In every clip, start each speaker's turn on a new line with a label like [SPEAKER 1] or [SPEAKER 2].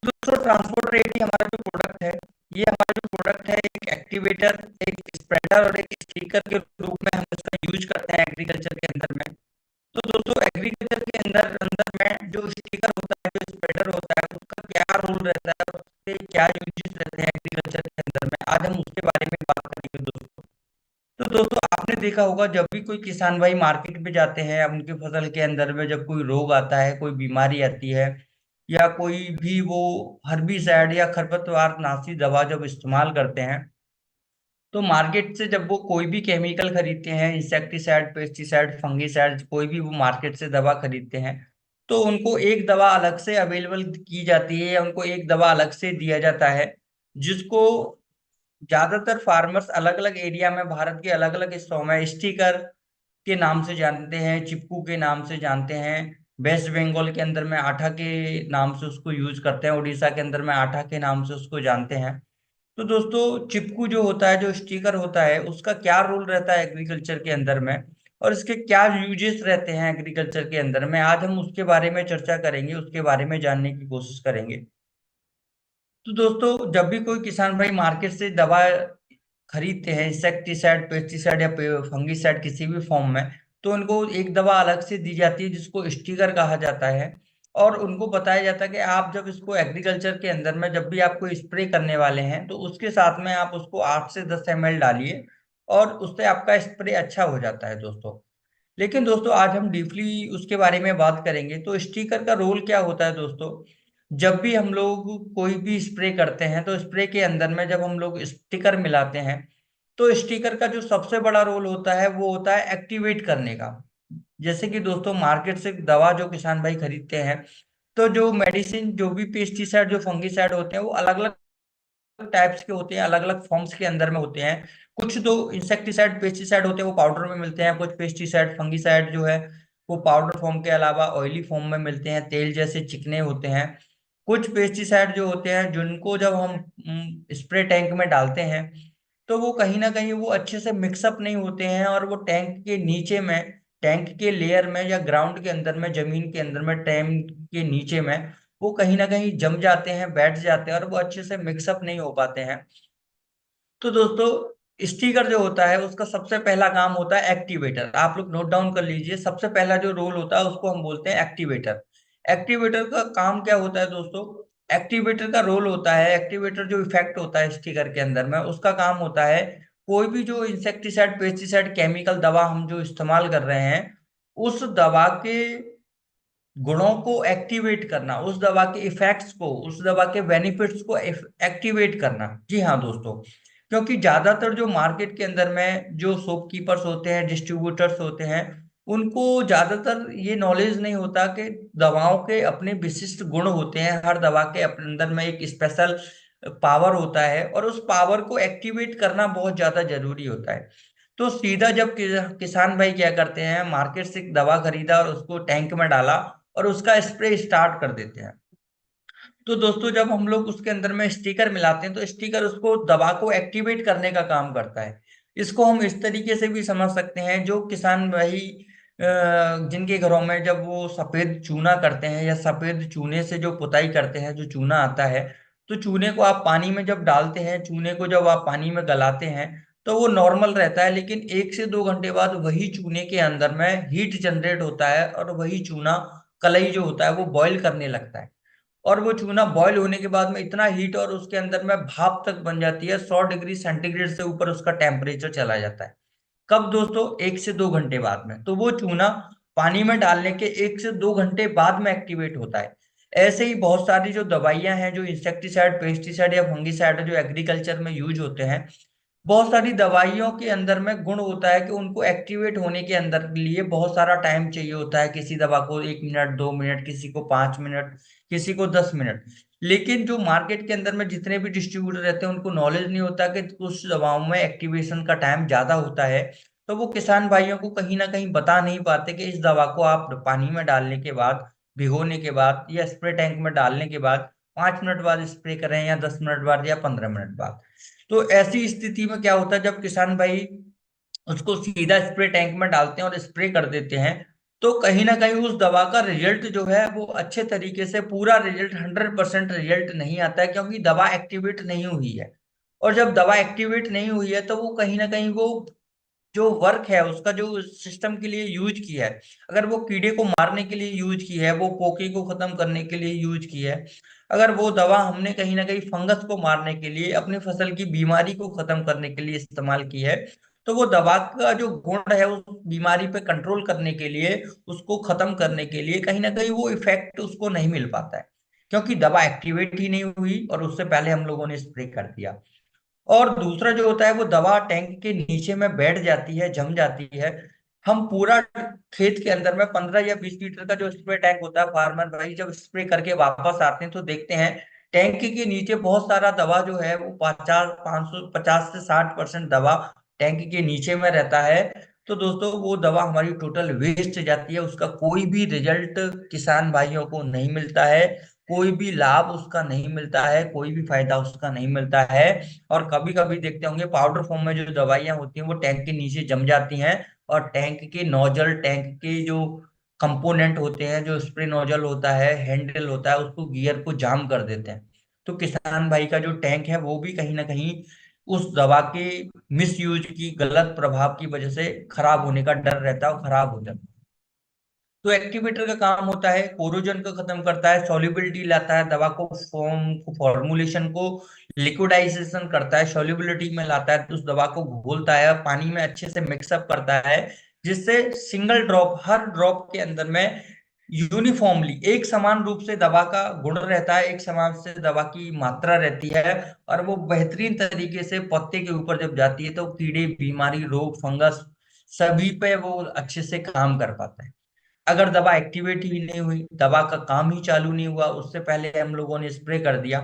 [SPEAKER 1] दोस्तों transporter AD हमारा जो प्रोडक्ट है, ये हमारा जो प्रोडक्ट है एक एक्टिवेटर, एक स्प्रेडर और एक स्टिकर के रूप में हम इसका यूज करते हैं एग्रीकल्चर के अंदर में। तो दोस्तों एग्रीकल्चर के अंदर अंदर में जो स्टिकर होता है, जो स्प्रेडर होता है, उसका क्या रोल रहता है और उसके क्या यूजेस रहते हैं एग्रीकल्चर के अंदर में, आज हम उसके बारे में बात करेंगे दोस्तों। तो दोस्तों आपने देखा होगा जब भी कोई किसान भाई मार्केट में जाते हैं, अब उनकी फसल के अंदर में जब कोई रोग आता है, कोई बीमारी आती है, या कोई भी वो हर्बिसाइड या खरपतवार नाशी दवा जब इस्तेमाल करते हैं, तो मार्केट से जब वो कोई भी केमिकल खरीदते हैं, इंसेक्टिसाइड, पेस्टिसाइड, फंगिसाइड, कोई भी वो मार्केट से दवा खरीदते हैं, तो उनको एक दवा अलग से अवेलेबल की जाती है या उनको एक दवा अलग से दिया जाता है, जिसको ज्यादातर फार्मर्स अलग अलग एरिया में, भारत के अलग अलग हिस्सों में स्टिकर के नाम से जानते हैं, चिपकू के नाम से जानते हैं। वेस्ट बंगाल के अंदर में आठा के नाम से उसको यूज करते हैं, उड़ीसा के अंदर में आठा के नाम से उसको जानते हैं। तो दोस्तों चिपकू जो होता है, जो स्टिकर होता है, उसका क्या रोल रहता है एग्रीकल्चर के अंदर में और इसके क्या यूजेस रहते हैं एग्रीकल्चर के अंदर में, आज हम उसके बारे में चर्चा करेंगे, उसके बारे में जानने की कोशिश करेंगे। तो दोस्तों जब भी कोई किसान भाई मार्केट से दवा खरीदते हैं, इंसेक्टिसाइड, पेस्टिसाइड या फंगिसाइड किसी भी फॉर्म में, तो उनको एक दवा अलग से दी जाती है जिसको स्टिकर कहा जाता है। और उनको बताया जाता है कि आप जब इसको एग्रीकल्चर के अंदर में जब भी आपको स्प्रे करने वाले हैं, तो उसके साथ में आप उसको 8 से 10 ml डालिए और उससे आपका स्प्रे अच्छा हो जाता है दोस्तों। लेकिन दोस्तों आज हम डीपली उसके बारे में बात करेंगे। तो स्टिकर का रोल क्या होता है दोस्तों, जब भी हम लोग कोई भी स्प्रे करते हैं, तो स्प्रे के अंदर में जब हम लोग स्टिकर मिलाते हैं, तो स्टिकर का जो सबसे बड़ा रोल होता है वो होता है एक्टिवेट करने का। जैसे कि दोस्तों मार्केट से दवा जो किसान भाई खरीदते हैं, तो जो मेडिसिन, जो भी पेस्टिसाइड, जो फंगिसाइड होते हैं, वो अलग अलग टाइप्स के होते हैं, अलग अलग फॉर्म्स के अंदर में होते हैं। कुछ तो इंसेक्टिसाइड, पेस्टिसाइड होते हैं वो पाउडर में मिलते हैं, कुछ पेस्टिसाइड, फंगिसाइड जो है वो पाउडर फॉर्म के अलावा ऑयली फॉर्म में मिलते हैं, तेल जैसे चिकने होते हैं। कुछ पेस्टिसाइड जो होते हैं जिनको जब हम स्प्रे टैंक में डालते हैं, तो वो कहीं ना कहीं वो अच्छे से मिक्सअप नहीं होते हैं और वो टैंक के नीचे में, टैंक के लेयर में या ग्राउंड के अंदर में, जमीन के अंदर में, टैंक के नीचे में वो कहीं ना कहीं जम जाते हैं, बैठ जाते हैं और वो अच्छे से मिक्सअप नहीं हो पाते हैं। तो दोस्तों स्टिकर जो होता है उसका सबसे पहला काम होता है एक्टिवेटर। आप लोग नोट डाउन कर लीजिए, सबसे पहला जो रोल होता है उसको हम बोलते हैं एक्टिवेटर। एक्टिवेटर का काम क्या होता है दोस्तों, एक्टिवेटर का रोल होता है, एक्टिवेटर जो इफेक्ट होता है स्टिकर के अंदर में, उसका काम होता है कोई भी जो इंसेक्टिसाइड, पेस्टिसाइड, केमिकल दवा हम जो इस्तेमाल कर रहे हैं, उस दवा के गुणों को एक्टिवेट करना, उस दवा के इफेक्ट्स को, उस दवा के बेनिफिट्स को एक्टिवेट करना। जी हाँ दोस्तों, क्योंकि ज्यादातर जो मार्केट के अंदर में जो शॉपकीपर्स होते हैं, डिस्ट्रीब्यूटर्स होते हैं, उनको ज्यादातर ये नॉलेज नहीं होता कि दवाओं के अपने विशिष्ट गुण होते हैं, हर दवा के अपने अंदर में एक स्पेशल पावर होता है और उस पावर को एक्टिवेट करना बहुत ज्यादा जरूरी होता है। तो सीधा जब किसान भाई क्या करते हैं, मार्केट से एक दवा खरीदा और उसको टैंक में डाला और उसका स्प्रे स्टार्ट कर देते हैं, तो दोस्तों जब हम लोग उसके अंदर में स्टिकर मिलाते हैं, तो स्टिकर उसको दवा को एक्टिवेट करने का काम करता है। इसको हम इस तरीके से भी समझ सकते हैं, जो किसान भाई जिनके घरों में जब वो सफेद चूना करते हैं या सफेद चूने से जो पुताई करते हैं, जो चूना आता है, तो चूने को आप पानी में जब डालते हैं, चूने को जब आप पानी में गलाते हैं, तो वो नॉर्मल रहता है, लेकिन 1 से 2 घंटे बाद वही चूने के अंदर में हीट जनरेट होता है और वही चूना, कलई जो होता है, वो बॉईल करने लगता है। और वो चूना बॉयल होने के बाद में इतना हीट और उसके अंदर में भाप तक बन जाती है, 100 डिग्री सेंटीग्रेड से ऊपर उसका टेम्परेचर चला जाता है। कब दोस्तों, 1 से 2 घंटे बाद में। तो वो चूना पानी में डालने के 1 से 2 घंटे बाद में एक्टिवेट होता है। ऐसे ही बहुत सारी जो दवाइयां हैं, जो इंसेक्टिसाइड, पेस्टिसाइड या फंगिसाइड जो एग्रीकल्चर में यूज होते हैं, बहुत सारी दवाइयों के अंदर में गुण होता है कि उनको एक्टिवेट होने के अंदर लिए बहुत सारा टाइम चाहिए होता है। किसी दवा को 1 मिनट, 2 मिनट, किसी को 5 मिनट, किसी को 10 मिनट। लेकिन जो मार्केट के अंदर में जितने भी डिस्ट्रीब्यूटर रहते हैं उनको नॉलेज नहीं होता कि कुछ दवाओं में एक्टिवेशन का टाइम ज्यादा होता है। तो वो किसान भाइयों को कहीं ना कहीं बता नहीं पाते कि इस दवा को आप पानी में डालने के बाद, भिगोने के बाद या स्प्रे टैंक में डालने के बाद 5 मिनट बाद स्प्रे करें या 10 मिनट बाद या 15 मिनट बाद। तो ऐसी स्थिति में क्या होता है, जब किसान भाई उसको सीधा स्प्रे टैंक में डालते हैं और स्प्रे कर देते हैं, तो कहीं ना कहीं उस दवा का रिजल्ट जो है वो अच्छे तरीके से, पूरा रिजल्ट 100% रिजल्ट नहीं आता है, क्योंकि दवा एक्टिवेट नहीं हुई है। और जब दवा एक्टिवेट नहीं हुई है तो वो कहीं ना कहीं वो जो वर्क है उसका, जो सिस्टम के लिए यूज की है, अगर वो कीड़े को मारने के लिए यूज की है, वो पोके को खत्म करने के लिए यूज की है, अगर वो दवा हमने कहीं ना कहीं फंगस को मारने के लिए, अपनी फसल की बीमारी को खत्म करने के लिए इस्तेमाल की है, तो वो दवा का जो गुण है उस बीमारी पे कंट्रोल करने के लिए, उसको खत्म करने के लिए कहीं ना कहीं वो इफेक्ट उसको नहीं मिल पाता है, क्योंकि दवा एक्टिवेट ही नहीं हुई और उससे पहले हम लोगों ने स्प्रे कर दिया। और दूसरा जो होता है, वो दवा टैंक के नीचे में बैठ जाती है, जम जाती है। हम पूरा खेत के अंदर में 15 या 20 लीटर का जो स्प्रे टैंक होता है, फार्मर भाई जब स्प्रे करके वापस आते हैं तो देखते हैं टैंक के नीचे बहुत सारा दवा जो है वो 50 550 से 60% दवा टैंक के नीचे में रहता है। तो दोस्तों वो दवा हमारी टोटल वेस्ट जाती है, उसका कोई भी रिजल्ट किसान भाइयों को नहीं मिलता है, कोई भी लाभ उसका नहीं मिलता है, कोई भी फायदा उसका नहीं मिलता है। और कभी कभी देखते होंगे पाउडर फॉर्म में जो दवाइयां होती हैं वो टैंक के नीचे जम जाती हैं, और टैंक के नोजल, टैंक के जो कंपोनेंट होते हैं, जो स्प्रे नोजल होता है, हैंडल होता है, उसको गियर को जाम कर देते हैं। तो किसान भाई का जो टैंक है वो भी कहीं ना कहीं उस दवा के मिस यूज की, गलत प्रभाव की वजह से खराब होने का डर रहता है और खराब हो जाता है। तो एक्टिवेटर का काम होता है कोरोजन को खत्म करता है, सॉल्युबिलिटी लाता है, दवा को फॉर्म को, फॉर्मुलेशन को लिक्विडाइजेशन करता है, सॉल्युबिलिटी में लाता है, तो उस दवा को घोलता है और पानी में अच्छे से मिक्सअप करता है, जिससे सिंगल ड्रॉप, हर ड्रॉप के अंदर में यूनिफॉर्मली एक समान रूप से दवा का गुण रहता है, एक समान से दवा की मात्रा रहती है, और वो बेहतरीन तरीके से पत्ते के ऊपर जब जाती है तो कीड़े, बीमारी, रोग, फंगस सभी पे वो अच्छे से काम कर पाता है। अगर दवा एक्टिवेट ही नहीं हुई, दवा का काम ही चालू नहीं हुआ, उससे पहले हम लोगों ने स्प्रे कर दिया,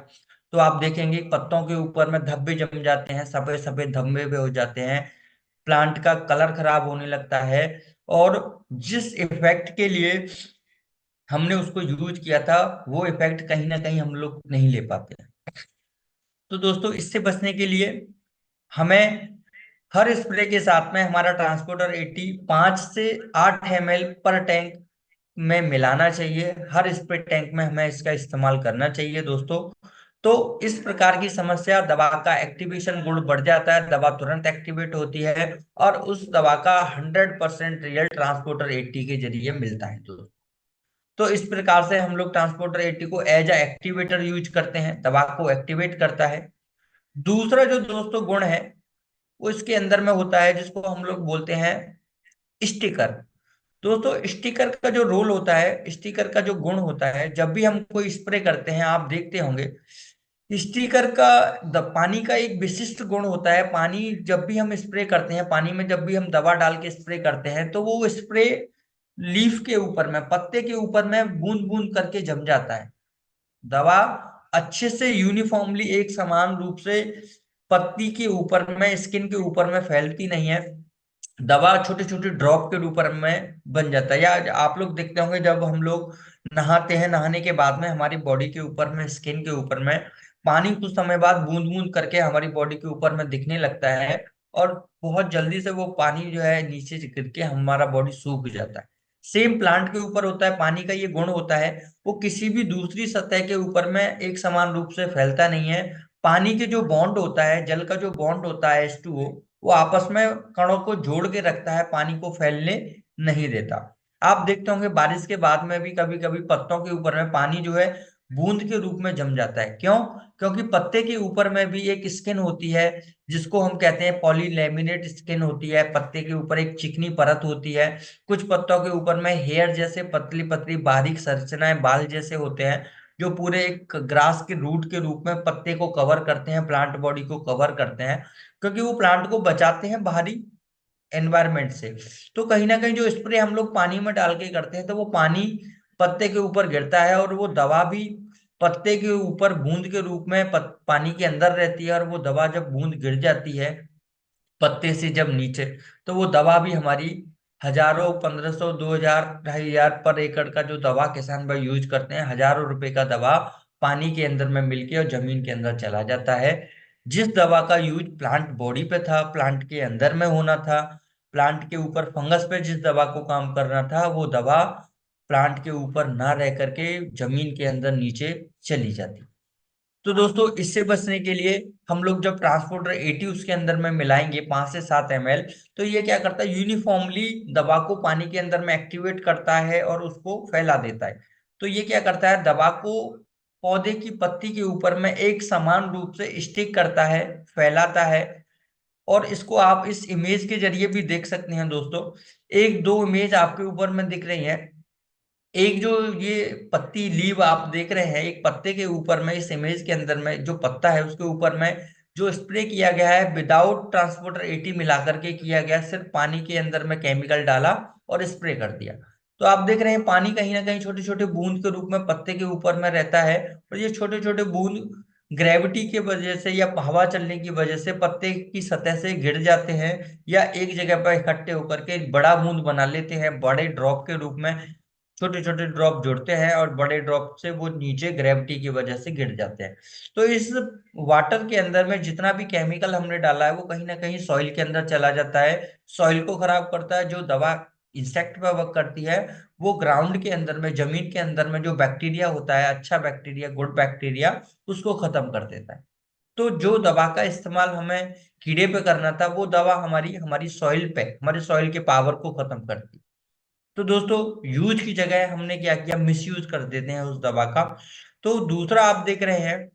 [SPEAKER 1] तो आप देखेंगे पत्तों के ऊपर में धब्बे जम जाते हैं, सफेद सफेद धब्बे भी हो जाते हैं, प्लांट का कलर खराब होने लगता है, और जिस इफेक्ट के लिए हमने उसको यूज किया था वो इफेक्ट कहीं ना कहीं हम लोग नहीं ले पाते हैं। तो दोस्तों इससे बचने के लिए हमें हर स्प्रे के साथ में हमारा ट्रांसपोर्टर 80 5 से 8 ml पर टैंक में मिलाना चाहिए, हर स्प्रे टैंक में हमें इसका इस्तेमाल करना चाहिए दोस्तों। तो इस प्रकार की समस्या, दवा का एक्टिवेशन गुण बढ़ जाता है, दवा तुरंत एक्टिवेट होती है, और उस दवा का 100% रिजल्ट ट्रांसपोर्टर 80 के जरिए मिलता है दोस्तों। तो इस प्रकार से हम लोग ट्रांसपोर्टर 80 को एज अ एक्टिवेटर यूज करते हैं, दवा को एक्टिवेट करता है। दूसरा जो दोस्तों गुण है वो इसके अंदर में होता है, जिसको हम लोग बोलते हैं स्टिकर। दोस्तों स्टिकर का जो रोल होता है, स्टिकर का जो गुण होता है, जब भी हम कोई स्प्रे करते हैं आप देखते होंगे स्टिकर का, पानी का एक विशिष्ट गुण होता है, पानी जब भी हम स्प्रे करते हैं, पानी में जब भी हम दवा डाल के स्प्रे करते हैं तो वो स्प्रे लीफ के ऊपर में, पत्ते के ऊपर में बूंद बूंद करके जम जाता है। दवा अच्छे से यूनिफॉर्मली एक समान रूप से पत्ती के ऊपर में, स्किन के ऊपर में फैलती नहीं है, दवा छोटे छोटे ड्रॉप के ऊपर में बन जाता है। या आप लोग देखते होंगे जब हम लोग नहाते हैं, नहाने के बाद में हमारी बॉडी के ऊपर में, स्किन के ऊपर में पानी कुछ समय बाद बूंद बूंद करके हमारी बॉडी के ऊपर में दिखने लगता है, और बहुत जल्दी से वो पानी जो है नीचे से गिर के हमारा बॉडी सूख जाता है। सेम प्लांट के ऊपर होता है, पानी का ये गुण होता है, वो किसी भी दूसरी सतह के ऊपर में एक समान रूप से फैलता नहीं है। पानी के जो बॉन्ड होता है, जल का जो बॉन्ड होता है H2O, वो आपस में कणों को जोड़ के रखता है, पानी को फैलने नहीं देता। आप देखते होंगे बारिश के बाद में भी कभी कभी पत्तों के ऊपर में पानी जो है बूंद के रूप में जम जाता है। क्यों? क्योंकि पत्ते के ऊपर में भी एक स्किन होती है, जिसको हम कहते हैं पॉलीलैमिनेट स्किन होती है, पत्ते के ऊपर एक चिकनी परत होती है, कुछ पत्तों के ऊपर में हेयर जैसे पतली पतली बारीक संरचनाएं, बाल जैसे होते हैं, जो पूरे एक ग्रास के रूट के रूप में पत्ते को कवर करते हैं, प्लांट बॉडी को कवर करते हैं, क्योंकि वो प्लांट को बचाते हैं बाहरी एनवायरनमेंट से। तो कहीं ना कहीं जो स्प्रे हम लोग पानी में डाल के करते हैं तो वो पानी पत्ते के ऊपर गिरता है, और वो दवा भी पत्ते के ऊपर बूंद के रूप में पानी के अंदर रहती है, और वो दवा जब बूंद गिर जाती है पत्ते से जब नीचे, तो वो दवा भी हमारी हजारों, 1500, 2000, 2500 पर एकड़ का जो दवा किसान भाई यूज करते हैं, हजारों रुपए का दवा पानी के अंदर में मिलके और जमीन के अंदर चला जाता है। जिस दवा का यूज प्लांट बॉडी पे था, प्लांट के अंदर में होना था, प्लांट के ऊपर फंगस पे जिस दवा को काम करना था वो दवा प्लांट के ऊपर ना रह करके जमीन के अंदर नीचे चली जाती। तो दोस्तों इससे बचने के लिए हम लोग जब ट्रांसपोर्टर 80 उसके अंदर में मिलाएंगे 5 से 7 ml, तो ये क्या करता है, यूनिफॉर्मली दवा को पानी के अंदर में एक्टिवेट करता है और उसको फैला देता है। तो ये क्या करता है, दवा को पौधे की पत्ती के ऊपर में एक समान रूप से स्टिक करता है, फैलाता है। और इसको आप इस इमेज के जरिए भी देख सकते हैं दोस्तों। एक दो इमेज आपके ऊपर में दिख रही है। एक जो ये पत्ती लीव आप देख रहे हैं, एक पत्ते के ऊपर में इस इमेज के अंदर में जो पत्ता है उसके ऊपर में जो स्प्रे किया गया है विदाउट ट्रांसपोर्टर 80 मिला करके किया गया, सिर्फ पानी के अंदर में केमिकल डाला और स्प्रे कर दिया। तो आप देख रहे हैं पानी कहीं ना कहीं छोटे छोटे बूंद के रूप में पत्ते के ऊपर में रहता है, और ये छोटे छोटे बूंद ग्रेविटी की वजह से या हवा चलने की वजह से पत्ते की सतह से गिर जाते हैं, या एक जगह पर इकट्ठे होकर के एक बड़ा बूंद बना लेते हैं बड़े ड्रॉप के रूप में। छोटे छोटे ड्रॉप जुड़ते हैं और बड़े ड्रॉप से वो नीचे ग्रेविटी की वजह से गिर जाते हैं। तो इस वाटर के अंदर में जितना भी केमिकल हमने डाला है वो कहीं ना कहीं सॉइल के अंदर चला जाता है, सॉइल को खराब करता है। जो दवा इंसेक्ट पे वर्क करती है वो ग्राउंड के अंदर में, जमीन के अंदर में जो बैक्टीरिया होता है, अच्छा बैक्टीरिया, गुड बैक्टीरिया, उसको खत्म कर देता है। तो जो दवा का इस्तेमाल हमें कीड़े पे करना था वो दवा हमारी हमारी सॉइल पे, हमारे सॉइल के पावर को खत्म करती। तो दोस्तों यूज की जगह हमने क्या किया, मिस यूज कर देते हैं उस दवा का। तो दूसरा आप देख रहे हैं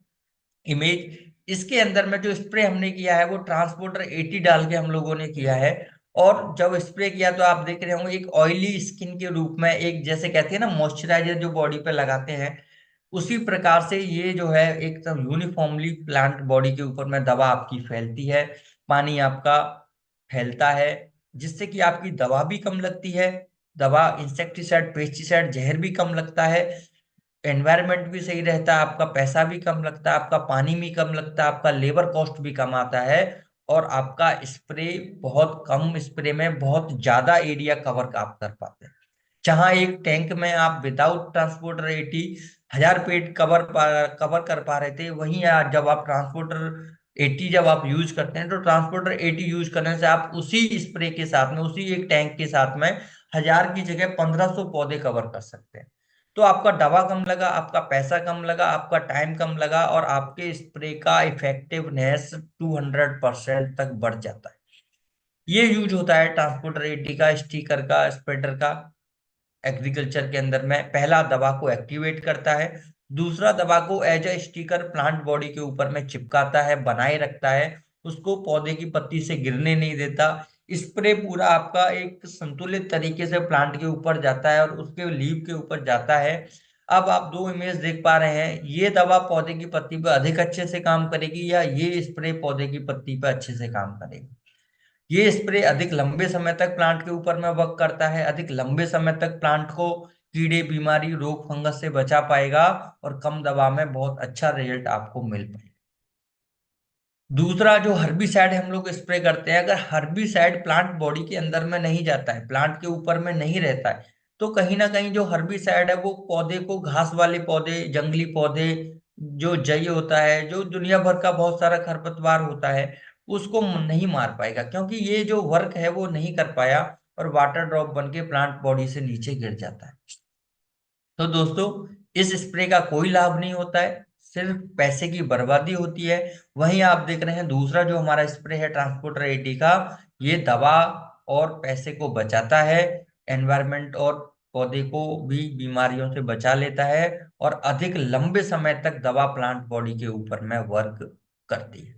[SPEAKER 1] इमेज, इसके अंदर में जो स्प्रे हमने किया है वो ट्रांसपोर्टर 80 डाल के हम लोगों ने किया है। और जब स्प्रे किया तो आप देख रहे होंगे एक ऑयली स्किन के रूप में, एक जैसे कहते हैं ना मॉइस्चराइजर जो बॉडी पे लगाते हैं, उसी प्रकार से ये जो है एकदम यूनिफॉर्मली प्लांट बॉडी के ऊपर में दवा आपकी फैलती है, पानी आपका फैलता है, जिससे कि आपकी दवा भी कम लगती है। दवा इंसेक्टिसाइड पेस्टिसाइड जहर भी कम लगता है, एनवायरनमेंट भी सही रहता है, आपका पैसा भी कम लगता है, आपका पानी भी कम लगता है, आपका लेबर कॉस्ट भी कम आता है, और आपका स्प्रे बहुत कम स्प्रे में बहुत ज्यादा एरिया कवर आप कर पाते हैं। जहां एक टैंक में आप विदाउट ट्रांसपोर्टर 80 1000 पेट कवर कर पा रहे थे, वहीं जब आप ट्रांसपोर्टर 80 जब आप यूज करते हैं तो ट्रांसपोर्टर 80 यूज करने से आप उसी स्प्रे के साथ में, उसी एक टैंक के साथ में 1000 की जगह 1500 पौधे कवर कर सकते हैं। तो आपका दवा कम लगा, आपका पैसा कम लगा, आपका टाइम कम लगा, और आपके स्प्रे का इफेक्टिवनेस 200% तक बढ़ जाता है। ये यूज होता है ट्रांसपोर्टर 80 का, स्टिकर का, स्प्रेडर का एग्रीकल्चर के अंदर में। पहला दवा को एक्टिवेट करता है, दूसरा दवा को as a sticker plant body के ऊपर में चिपकाता है, बनाए रखता है, उसको पौधे की पत्ती से गिरने नहीं देता। स्प्रे पूरा आपका एक संतुलित तरीके से प्लांट के ऊपर जाता है और उसके लीव के ऊपर जाता है। अब आप दो इमेज देख पा रहे हैं, ये दवा पौधे की पत्ती पर अधिक अच्छे से काम करेगी या ये स्प्रे पौधे की पत्ती पर अच्छे से काम करेगी। ये स्प्रे अधिक लंबे समय तक प्लांट के ऊपर में वर्क करता है, अधिक लंबे समय तक प्लांट को कीड़े, बीमारी, रोग, फंगस से बचा पाएगा, और कम दवा में बहुत अच्छा रिजल्ट आपको मिल पाएगा। दूसरा जो हर्बिसाइड हम लोग स्प्रे करते हैं, अगर हर्बिसाइड प्लांट बॉडी के अंदर में नहीं जाता है, प्लांट के ऊपर में नहीं रहता है, तो कहीं ना कहीं जो हर्बिसाइड है वो पौधे को, घास वाले पौधे, जंगली पौधे, जो जई होता है, जो दुनिया भर का बहुत सारा खरपतवार होता है, उसको नहीं मार पाएगा, क्योंकि ये जो वर्क है वो नहीं कर पाया, और वाटर ड्रॉप बन के प्लांट बॉडी से नीचे गिर जाता है। तो दोस्तों इस स्प्रे का कोई लाभ नहीं होता है, सिर्फ पैसे की बर्बादी होती है। वहीं आप देख रहे हैं दूसरा जो हमारा स्प्रे है ट्रांसपोर्टर 80 का, ये दवा और पैसे को बचाता है, एनवायरनमेंट और पौधे को भी बीमारियों से बचा लेता है, और अधिक लंबे समय तक दवा प्लांट बॉडी के ऊपर में वर्क करती है।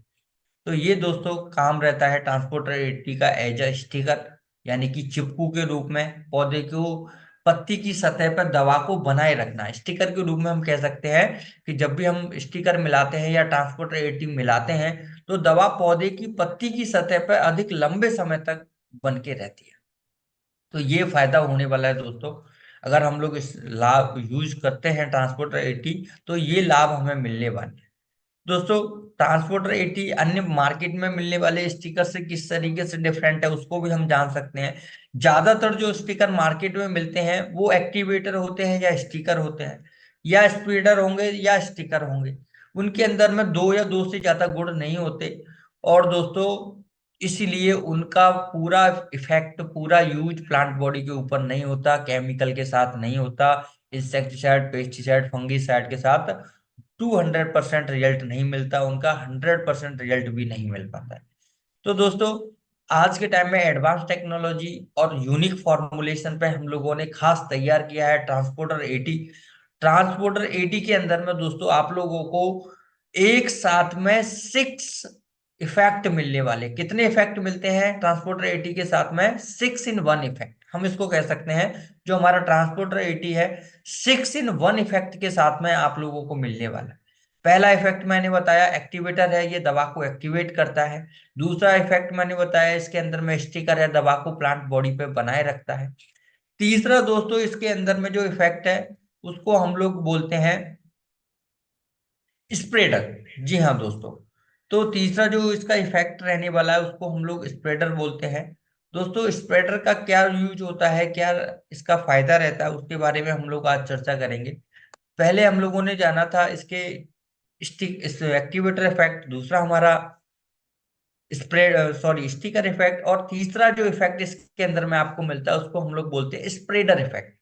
[SPEAKER 1] तो ये दोस्तों काम रहता है ट्रांसपोर्टर 80 का एज अ स्टिकर, यानी कि चिपकू के रूप में पौधे को पत्ती की सतह पर दवा को बनाए रखना। स्टिकर के रूप में हम कह सकते हैं कि जब भी हम स्टिकर मिलाते हैं या ट्रांसपोर्टर 80 मिलाते हैं तो दवा पौधे की पत्ती की सतह पर अधिक लंबे समय तक बन के रहती है। तो ये फायदा होने वाला है दोस्तों, अगर हम लोग इस लाभ यूज करते हैं ट्रांसपोर्टर 80, तो ये लाभ हमें मिलने वाले हैं। दोस्तों ट्रांसपोर्टर 80 अन्य मार्केट में मिलने वाले स्टिकर से किस तरीके से डिफरेंट है उसको भी हम जान सकते हैं। ज्यादातर जो स्टिकर मार्केट में मिलते हैं वो एक्टिवेटर होते हैं या स्टिकर होते हैं, या स्प्रेडर होंगे या स्टिकर होंगे। उनके अंदर में दो या दो से ज्यादा गुण नहीं होते। और दोस्तों इसलिए उनका पूरा इफेक्ट, पूरा यूज प्लांट बॉडी के ऊपर नहीं होता, केमिकल के साथ नहीं होता, इंसेक्टिसाइड, पेस्टिसाइड, फंगिसाइड के साथ 200% रिजल्ट नहीं मिलता, उनका 100% रिजल्ट भी नहीं मिल पाता है। तो दोस्तों, आज के टाइम में एडवांस टेक्नोलॉजी और यूनिक फॉर्मुलेशन पे हम लोगों ने खास तैयार किया है ट्रांसपोर्टर 80। ट्रांसपोर्टर 80 के अंदर में दोस्तों आप लोगों को एक साथ में 6 इफेक्ट मिलने वाले। कितने इफेक्ट मिलते हैं ट्रांसपोर्टर 80 के साथ में? 6 इन 1 इफेक्ट हम इसको कह सकते हैं। जो हमारा ट्रांसपोर्टर 80 है, 6 इन 1 इफेक्ट के साथ में आप लोगों को मिलने वाला है। पहला इफेक्ट मैंने बताया एक्टिवेटर है, ये दवा को एक्टिवेट करता है। दूसरा इफेक्ट मैंने बताया इसके अंदर में स्टिकर है, दवा को प्लांट बॉडी पे बनाए रखता है। तीसरा दोस्तों इसके अंदर में जो इफेक्ट है उसको हम लोग बोलते हैं स्प्रेडर। जी हाँ दोस्तों, तो तीसरा जो इसका इफेक्ट रहने वाला है उसको हम लोग स्प्रेडर बोलते हैं। दोस्तों स्प्रेडर का क्या यूज होता है, क्या इसका फायदा रहता है, उसके बारे में हम लोग आज चर्चा करेंगे। पहले हम लोगों ने जाना था इसके स्टिक इस एक्टिवेटर इफेक्ट, दूसरा हमारा स्प्रेड सॉरी स्टिकर इफेक्ट, और तीसरा जो इफेक्ट इसके अंदर में आपको मिलता है उसको हम लोग बोलते हैं स्प्रेडर इफेक्ट।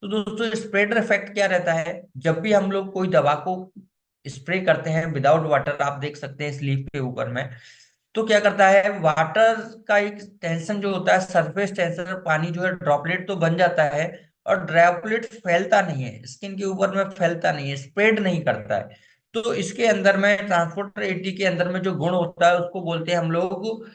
[SPEAKER 1] तो दोस्तों स्प्रेडर इफेक्ट क्या रहता है? जब भी हम लोग कोई दवा को स्प्रे करते हैं विदाउट वाटर, आप देख सकते हैं स्लीव के ऊपर में, तो क्या करता है, वाटर का एक टेंशन जो होता है, सरफेस टेंशन, पानी जो है ड्रॉपलेट तो बन जाता है, और ड्रॉपलेट फैलता नहीं है, स्किन के ऊपर में फैलता नहीं है, स्प्रेड नहीं करता है। तो इसके अंदर में ट्रांसपोर्टर 80 के अंदर में जो गुण होता है उसको बोलते हैं हम लोग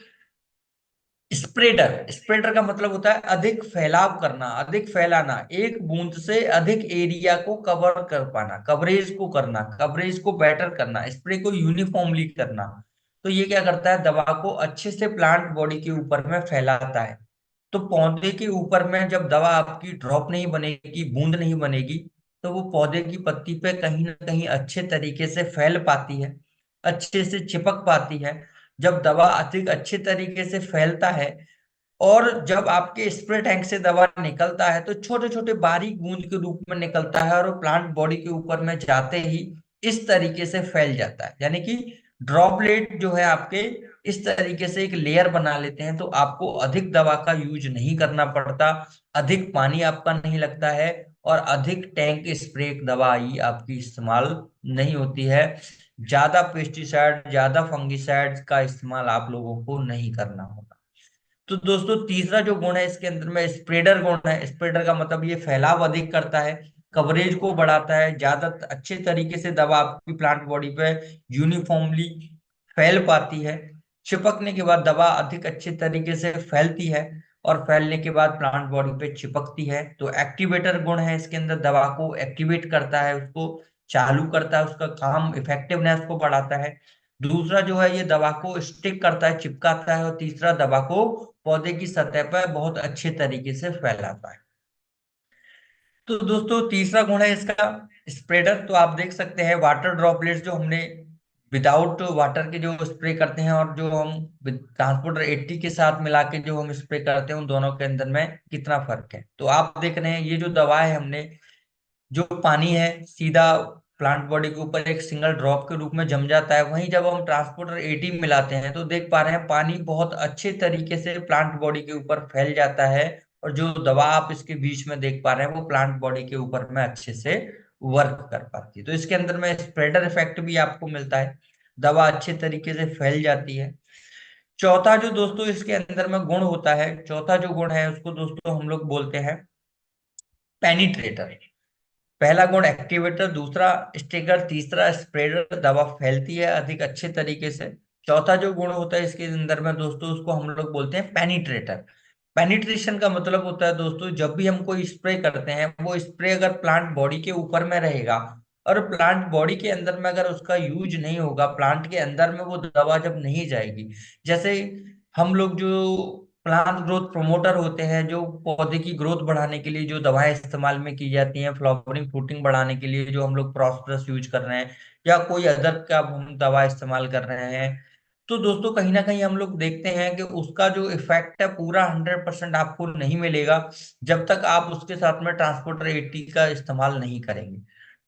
[SPEAKER 1] स्प्रेडर। स्प्रेडर का मतलब होता है अधिक फैलाव करना, अधिक फैलाना, एक बूंद से अधिक एरिया को कवर कर पाना, कवरेज को करना, कवरेज को बेटर करना, स्प्रे को यूनिफॉर्मली करना। तो ये क्या करता है, दवा को अच्छे से प्लांट बॉडी के ऊपर में फैलाता है। तो पौधे के ऊपर में जब दवा आपकी ड्रॉप नहीं बनेगी, बूंद नहीं बनेगी, तो वो पौधे की पत्ती पे कहीं ना कहीं अच्छे तरीके से फैल पाती है, अच्छे से चिपक पाती है। जब दवा अधिक अच्छे तरीके से फैलता है और जब आपके स्प्रे टैंक से दवा निकलता है तो छोटे छोटे बारीक बूंद के रूप में निकलता है, और वो प्लांट बॉडी के ऊपर में जाते ही इस तरीके से फैल जाता है, यानी कि ड्रॉपलेट जो है आपके इस तरीके से एक लेयर बना लेते हैं। तो आपको अधिक दवा का यूज नहीं करना पड़ता, अधिक पानी आपका नहीं लगता है, और अधिक टैंक स्प्रे दवाई आपकी इस्तेमाल नहीं होती है। ज्यादा पेस्टिसाइड, ज्यादा फंगिसाइड का इस्तेमाल आप लोगों को नहीं करना होगा। तो दोस्तों तीसरा जो गुण है इसके अंदर में स्प्रेडर गुण है। स्प्रेडर का मतलब ये फैलाव अधिक करता है, कवरेज को बढ़ाता है, ज्यादा अच्छे तरीके से दवा आपकी प्लांट बॉडी पे यूनिफॉर्मली फैल पाती है। चिपकने के बाद दवा अधिक अच्छे तरीके से फैलती है, और फैलने के बाद प्लांट बॉडी पे चिपकती है। तो एक्टिवेटर गुण है इसके अंदर, दवा को एक्टिवेट करता है, उसको चालू करता है, उसका काम इफेक्टिवनेस को बढ़ाता है। दूसरा जो है ये दवा को स्टिक करता है, चिपकाता है, और तीसरा दवा को पौधे की सतह पर बहुत अच्छे तरीके से फैलाता है। तो दोस्तों तीसरा गुण है इसका स्प्रेडर। तो आप देख सकते हैं वाटर ड्रॉपलेट्स जो हमने विदाउट वाटर के जो स्प्रे करते हैं, और जो हम ट्रांसपोर्टर 80 के साथ मिला के जो हम स्प्रे करते हैं, उन दोनों के अंदर में कितना फर्क है। तो आप देख रहे हैं ये जो दवा है हमने, जो पानी है सीधा प्लांट बॉडी के ऊपर एक सिंगल ड्रॉप के रूप में जम जाता है, वहीं जब हम ट्रांसपोर्टर 80 मिलाते हैं तो देख पा रहे हैं पानी बहुत अच्छे तरीके से प्लांट बॉडी के ऊपर फैल जाता है, और जो दवा आप इसके बीच में देख पा रहे हैं वो प्लांट बॉडी के ऊपर में अच्छे से वर्क कर पाती है। तो इसके अंदर में स्प्रेडर इफेक्ट भी आपको मिलता है, दवा अच्छे तरीके से फैल जाती है। चौथा जो दोस्तों इसके अंदर में गुण होता है, चौथा जो गुण है उसको दोस्तों हम लोग बोलते हैं पेनिट्रेटर। पहला गुण एक्टिवेटर, दूसरा स्टिकर, तीसरा स्प्रेडर, दवा फैलती है अधिक अच्छे तरीके से। चौथा जो गुण होता है इसके अंदर में दोस्तों उसको हम लोग बोलते हैं पेनिट्रेटर। पेनिट्रेशन का मतलब होता है दोस्तों, जब भी हम कोई स्प्रे करते हैं वो स्प्रे अगर प्लांट बॉडी के ऊपर में रहेगा, और प्लांट बॉडी के अंदर में अगर उसका यूज नहीं होगा, प्लांट के अंदर में वो दवा जब नहीं जाएगी, जैसे हम लोग जो प्लांट ग्रोथ प्रमोटर होते हैं, जो पौधे की ग्रोथ बढ़ाने के लिए जो दवाएं इस्तेमाल में की जाती हैं, फ्लावरिंग फ्रूटिंग बढ़ाने के लिए जो हम लोग प्रॉस्परस यूज कर रहे हैं, या कोई अदर का हम दवा इस्तेमाल कर रहे हैं, तो दोस्तों कहीं ना कहीं हम लोग देखते हैं कि उसका जो इफेक्ट है पूरा 100% आपको नहीं मिलेगा जब तक आप उसके साथ में ट्रांसपोर्टर 80 का इस्तेमाल नहीं करेंगे।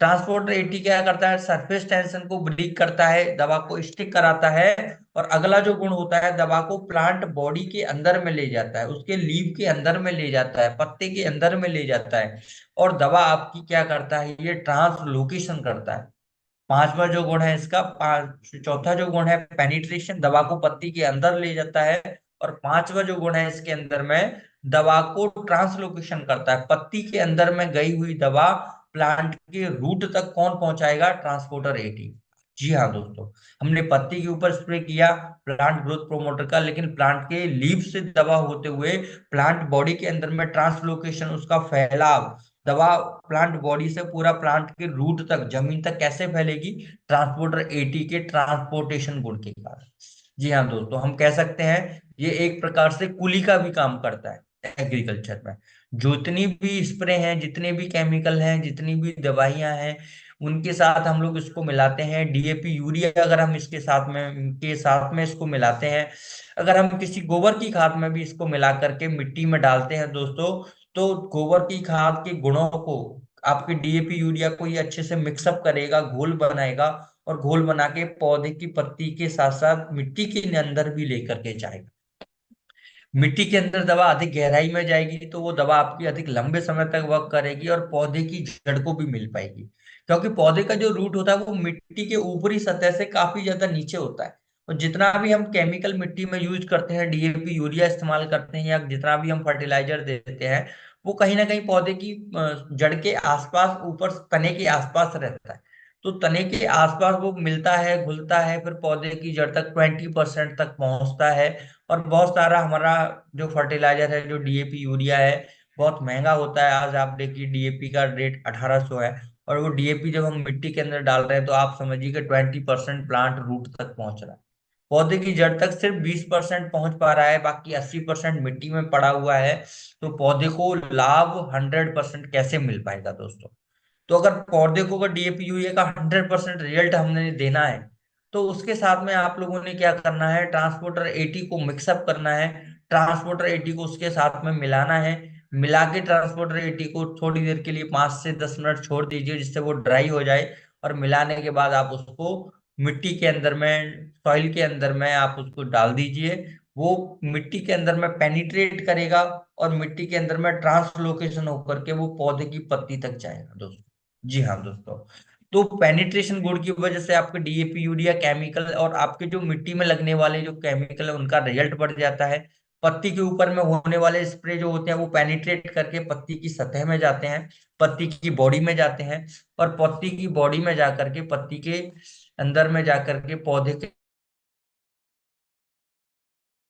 [SPEAKER 1] ट्रांसपोर्टर एटी क्या करता है, सरफेस टेंशन को ब्रेक करता है, दवा को स्टिक कराता है। और अगला जो गुण होता है, दवा को प्लांट बॉडी के अंदर में ले जाता है, उसके लीव के अंदर में ले जाता है, पत्ते के अंदर में ले जाता है। और दवा आपकी क्या करता है, ये ट्रांसलोकेशन करता है। पांचवा जो गुण है इसका, चौथा जो गुण है पेनिट्रेशन, दवा को पत्ती के अंदर ले जाता है। और पांचवा जो गुण है इसके अंदर में, दवा को ट्रांसलोकेशन करता है। पत्ती के अंदर में गई हुई दवा प्लांट के रूट तक कौन पहुंचाएगा, ट्रांसपोर्टर एटी। जी हाँ दोस्तों, हमने पत्ती के ऊपर स्प्रे किया प्लांट ग्रोथ प्रोमोटर का, लेकिन प्लांट के लीव से दवा होते हुए प्लांट बॉडी के अंदर में ट्रांसलोकेशन, उसका फैलाव, दवा प्लांट बॉडी से पूरा प्लांट के रूट तक, जमीन तक कैसे फैलेगी, ट्रांसपोर्टर एटी के ट्रांसपोर्टेशन गुण के कारण। जी हाँ दोस्तों, हम कह सकते हैं ये एक प्रकार से कुली का भी काम करता है एग्रीकल्चर में। जितनी भी स्प्रे हैं, जितने भी केमिकल हैं, जितनी भी दवाइयां हैं, उनके साथ हम लोग इसको मिलाते हैं। डीएपी यूरिया अगर हम इसके साथ में, इनके साथ में इसको मिलाते हैं, अगर हम किसी गोबर की खाद में भी इसको मिला करके मिट्टी में डालते हैं दोस्तों, तो गोबर की खाद के गुणों को आपके डीएपी यूरिया को ये अच्छे से मिक्सअप करेगा, घोल बनाएगा। और घोल बना के पौधे की पत्ती के साथ साथ मिट्टी के अंदर भी लेकर के जाएगा। मिट्टी के अंदर दवा अधिक गहराई में जाएगी तो वो दवा आपकी अधिक लंबे समय तक वर्क करेगी और पौधे की जड़ को भी मिल पाएगी। क्योंकि पौधे का जो रूट होता है वो मिट्टी के ऊपरी सतह से काफी ज्यादा नीचे होता है। और जितना भी हम केमिकल मिट्टी में यूज करते हैं, डीएपी यूरिया इस्तेमाल करते हैं, या जितना भी हम फर्टिलाइजर देते हैं, वो कहीं ना कहीं पौधे की जड़ के आसपास, ऊपर तने के आसपास रहता है। तो तने के आसपास वो मिलता है, घुलता है, फिर पौधे की जड़ तक 20% तक पहुंचता है। और बहुत सारा हमारा जो फर्टिलाइजर है, जो डीएपी यूरिया है, बहुत महंगा होता है। आज आप देखिए डीएपी का रेट 1800 है। और वो डीएपी जब हम मिट्टी के अंदर डाल रहे हैं तो आप समझिए कि 20% प्लांट रूट तक पहुंच रहा है, पौधे की जड़ तक सिर्फ 20% पहुंच पा रहा है, बाकी 80% मिट्टी में पड़ा हुआ है। तो पौधे को लाभ 100% कैसे मिल पाएगा दोस्तों। तो अगर पौधे को, अगर डीएपी यूरिया का 100% रिजल्ट हमने देना है, तो उसके साथ में आप लोगों ने क्या करना है, ट्रांसपोर्टर एटी को मिक्सअप करना है। ट्रांसपोर्टर एटी को उसके साथ में मिलाना है। मिला के ट्रांसपोर्टर एटी को थोड़ी देर के लिए 5 से 10 मिनट छोड़ दीजिए, जिससे वो ड्राई हो जाए। और मिलाने के बाद आप उसको मिट्टी के अंदर में, सॉइल के अंदर में आप उसको डाल दीजिए। वो मिट्टी के अंदर में पेनिट्रेट करेगा और मिट्टी के अंदर में ट्रांसलोकेशन होकर के वो पौधे की पत्ती तक जाएगा दोस्तों। जी हाँ दोस्तों, तो पेनिट्रेशन गुण की वजह से आपके डीएपी यूरिया केमिकल और आपके जो मिट्टी में लगने वाले जो केमिकल है उनका रिजल्ट बढ़ जाता है। पत्ती के ऊपर में होने वाले स्प्रे जो होते हैं वो पेनिट्रेट करके पत्ती की सतह में जाते हैं, पत्ती की बॉडी में जाते हैं। और पत्ती की बॉडी में जाकर के, पत्ती के अंदर में जाकर के पौधे के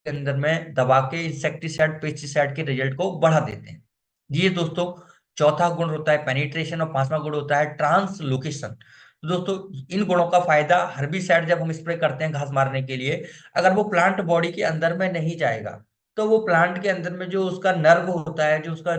[SPEAKER 1] अंदर में दबा के इंसेक्टिसाइड पेस्टिसाइड के रिजल्ट को बढ़ा देते हैं। ये दोस्तों चौथा गुण होता है पेनिट्रेशन, और पांचवा गुण होता है ट्रांसलोकेशन। तो दोस्तों इन गुणों का फायदा, हर्बिसाइड जब हम स्प्रे करते हैं घास मारने के लिए, अगर वो प्लांट बॉडी के अंदर में नहीं जाएगा, तो वो प्लांट के अंदर में जो उसका नर्व होता है, जो उसका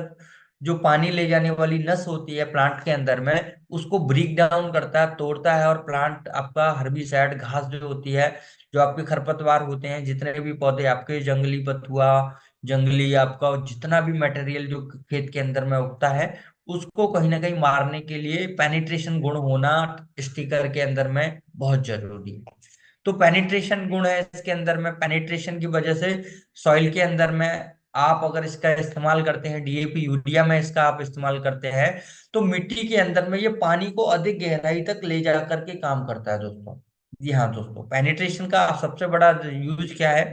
[SPEAKER 1] जो पानी ले जाने वाली नस होती है प्लांट के अंदर में, उसको ब्रेक डाउन करता है, तोड़ता है। और प्लांट आपका हर्बिसाइड, घास जो होती है, जो आपके खरपतवार होते हैं, जितने भी पौधे आपके, जंगली बथुआ, जंगली आपका जितना भी मटेरियल जो खेत के अंदर में उगता है, उसको कहीं ना कहीं मारने के लिए पेनिट्रेशन गुण होना स्टिकर के अंदर में बहुत जरूरी है। तो पेनिट्रेशन गुण है इसके अंदर में, पेनिट्रेशन की वजह से सॉइल के अंदर में आप अगर इसका इस्तेमाल करते हैं, डीएपी यूरिया में इसका आप इस्तेमाल करते हैं, तो मिट्टी के अंदर में ये पानी को अधिक गहराई तक ले जा करके काम करता है दोस्तों। जी हाँ दोस्तों, पेनिट्रेशन का सबसे बड़ा यूज क्या है,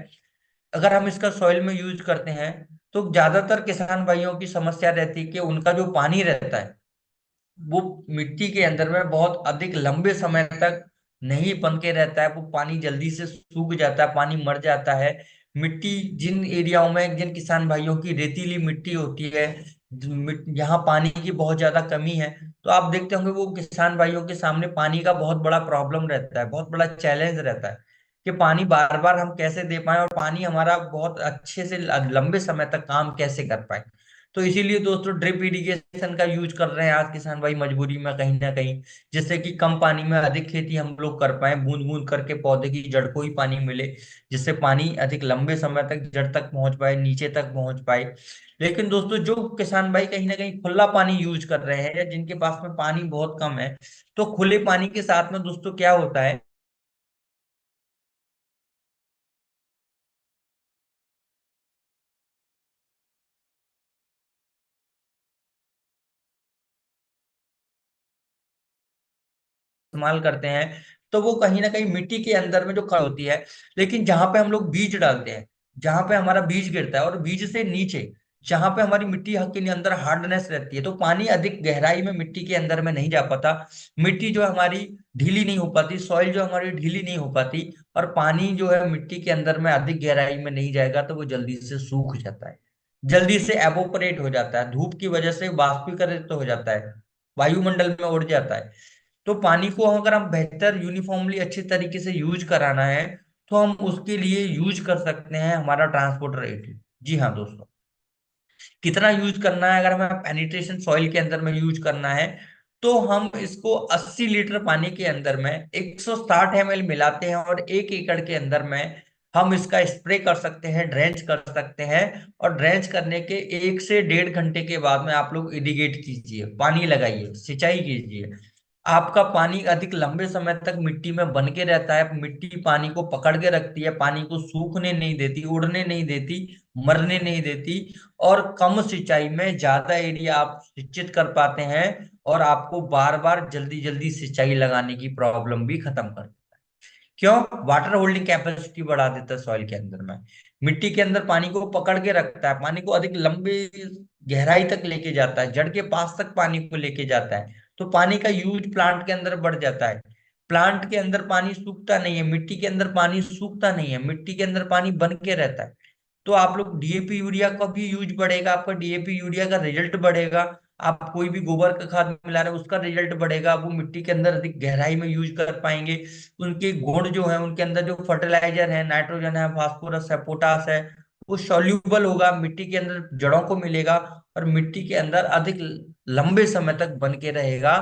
[SPEAKER 1] अगर हम इसका सॉइल में यूज करते हैं, तो ज्यादातर किसान भाइयों की समस्या रहती है कि उनका जो पानी रहता है वो मिट्टी के अंदर में बहुत अधिक लंबे समय तक नहीं बन के रहता है, वो पानी जल्दी से सूख जाता है, पानी मर जाता है। मिट्टी, जिन एरियाओं में, जिन किसान भाइयों की रेतीली मिट्टी होती है, यहाँ पानी की बहुत ज्यादा कमी है, तो आप देखते होंगे वो किसान भाइयों के सामने पानी का बहुत बड़ा प्रॉब्लम रहता है, बहुत बड़ा चैलेंज रहता है कि पानी बार बार हम कैसे दे पाए और पानी हमारा बहुत अच्छे से लंबे समय तक काम कैसे कर पाए। तो इसीलिए दोस्तों ड्रिप इरिगेशन का यूज कर रहे हैं आज किसान भाई मजबूरी में कहीं ना कहीं, जिससे कि कम पानी में अधिक खेती हम लोग कर पाए, बूंद बूंद करके पौधे की जड़ को ही पानी मिले, जिससे पानी अधिक लंबे समय तक जड़ तक पहुंच पाए, नीचे तक पहुंच पाए। लेकिन दोस्तों जो किसान भाई कहीं ना कहीं खुला पानी यूज कर रहे हैं, या जिनके पास में पानी बहुत कम है, तो खुले पानी के साथ में दोस्तों क्या होता है, इस्तेमाल करते हैं, तो वो कहीं ना कहीं मिट्टी के अंदर में जो खड़ होती है। लेकिन जहां पे हम लोग बीज डालते हैं, जहां पे हमारा बीज गिरता है और बीज से नीचे जहां पे हमारी मिट्टी के अंदर हार्डनेस रहती है, तो पानी अधिक गहराई में मिट्टी के अंदर में नहीं जा पाता, मिट्टी जो हमारी ढीली नहीं हो पाती, सॉइल जो हमारी ढीली नहीं हो पाती, और पानी जो है मिट्टी के अंदर में अधिक गहराई में नहीं जाएगा, तो वो जल्दी से सूख जाता है, जल्दी से एवोपरेट हो जाता है, धूप की वजह से वाष्पीकरित तो हो जाता है, वायुमंडल में उड़ जाता है। तो पानी को अगर हम बेहतर यूनिफॉर्मली अच्छे तरीके से यूज कराना है, तो हम उसके लिए यूज कर सकते हैं हमारा ट्रांसपोर्टर 80। जी हाँ दोस्तों, कितना यूज करना है, अगर हमें पेनिट्रेशन सॉइल के अंदर में यूज करना है, तो हम इसको 80 लीटर पानी के अंदर में 160 ml मिलाते हैं, और 1 एकड़ के अंदर में हम इसका स्प्रे कर सकते हैं, ड्रेंच कर सकते हैं। और ड्रेंच करने के 1 से 1.5 घंटे के बाद में आप लोग इरिगेट कीजिए, पानी लगाइए, सिंचाई कीजिए। आपका पानी अधिक लंबे समय तक मिट्टी में बन के रहता है, मिट्टी पानी को पकड़ के रखती है, पानी को सूखने नहीं देती, उड़ने नहीं देती, मरने नहीं देती, और कम सिंचाई में ज्यादा एरिया आप सिंचित कर पाते हैं, और आपको बार बार जल्दी जल्दी सिंचाई लगाने की प्रॉब्लम भी खत्म कर, क्यों, वाटर होल्डिंग कैपेसिटी बढ़ा देता है सॉइल के अंदर में, मिट्टी के अंदर पानी को पकड़ के रखता है, पानी को अधिक लंबी गहराई तक लेके जाता है, जड़ के पास तक पानी को लेके जाता है, तो पानी का यूज प्लांट के अंदर बढ़ जाता है। प्लांट के अंदर पानी सूखता नहीं है, मिट्टी के अंदर पानी सूखता नहीं है, मिट्टी के अंदर पानी बन के रहता है। तो आप लोग डीएपी यूरिया का भी यूज बढ़ेगा, आपका डीएपी यूरिया का रिजल्ट बढ़ेगा, आप कोई भी गोबर का खाद मिला रहे हैं उसका रिजल्ट बढ़ेगा, वो मिट्टी के अंदर अधिक गहराई में यूज कर पाएंगे। उनके गुण जो है, उनके अंदर जो फर्टिलाइजर है, नाइट्रोजन है, फास्फोरस है, पोटास है, वो सॉल्यूबल होगा, मिट्टी के अंदर जड़ों को मिलेगा, और मिट्टी के अंदर अधिक लंबे समय तक बन के रहेगा।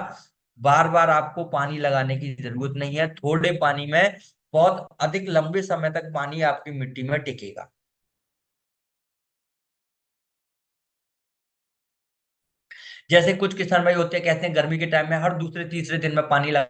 [SPEAKER 1] बार बार आपको पानी लगाने की जरूरत नहीं है, थोड़े पानी में बहुत अधिक लंबे समय तक पानी आपकी मिट्टी में टिकेगा। जैसे कुछ किसान भाई होते हैं, कहते हैं गर्मी के टाइम में हर दूसरे तीसरे दिन में पानी लगा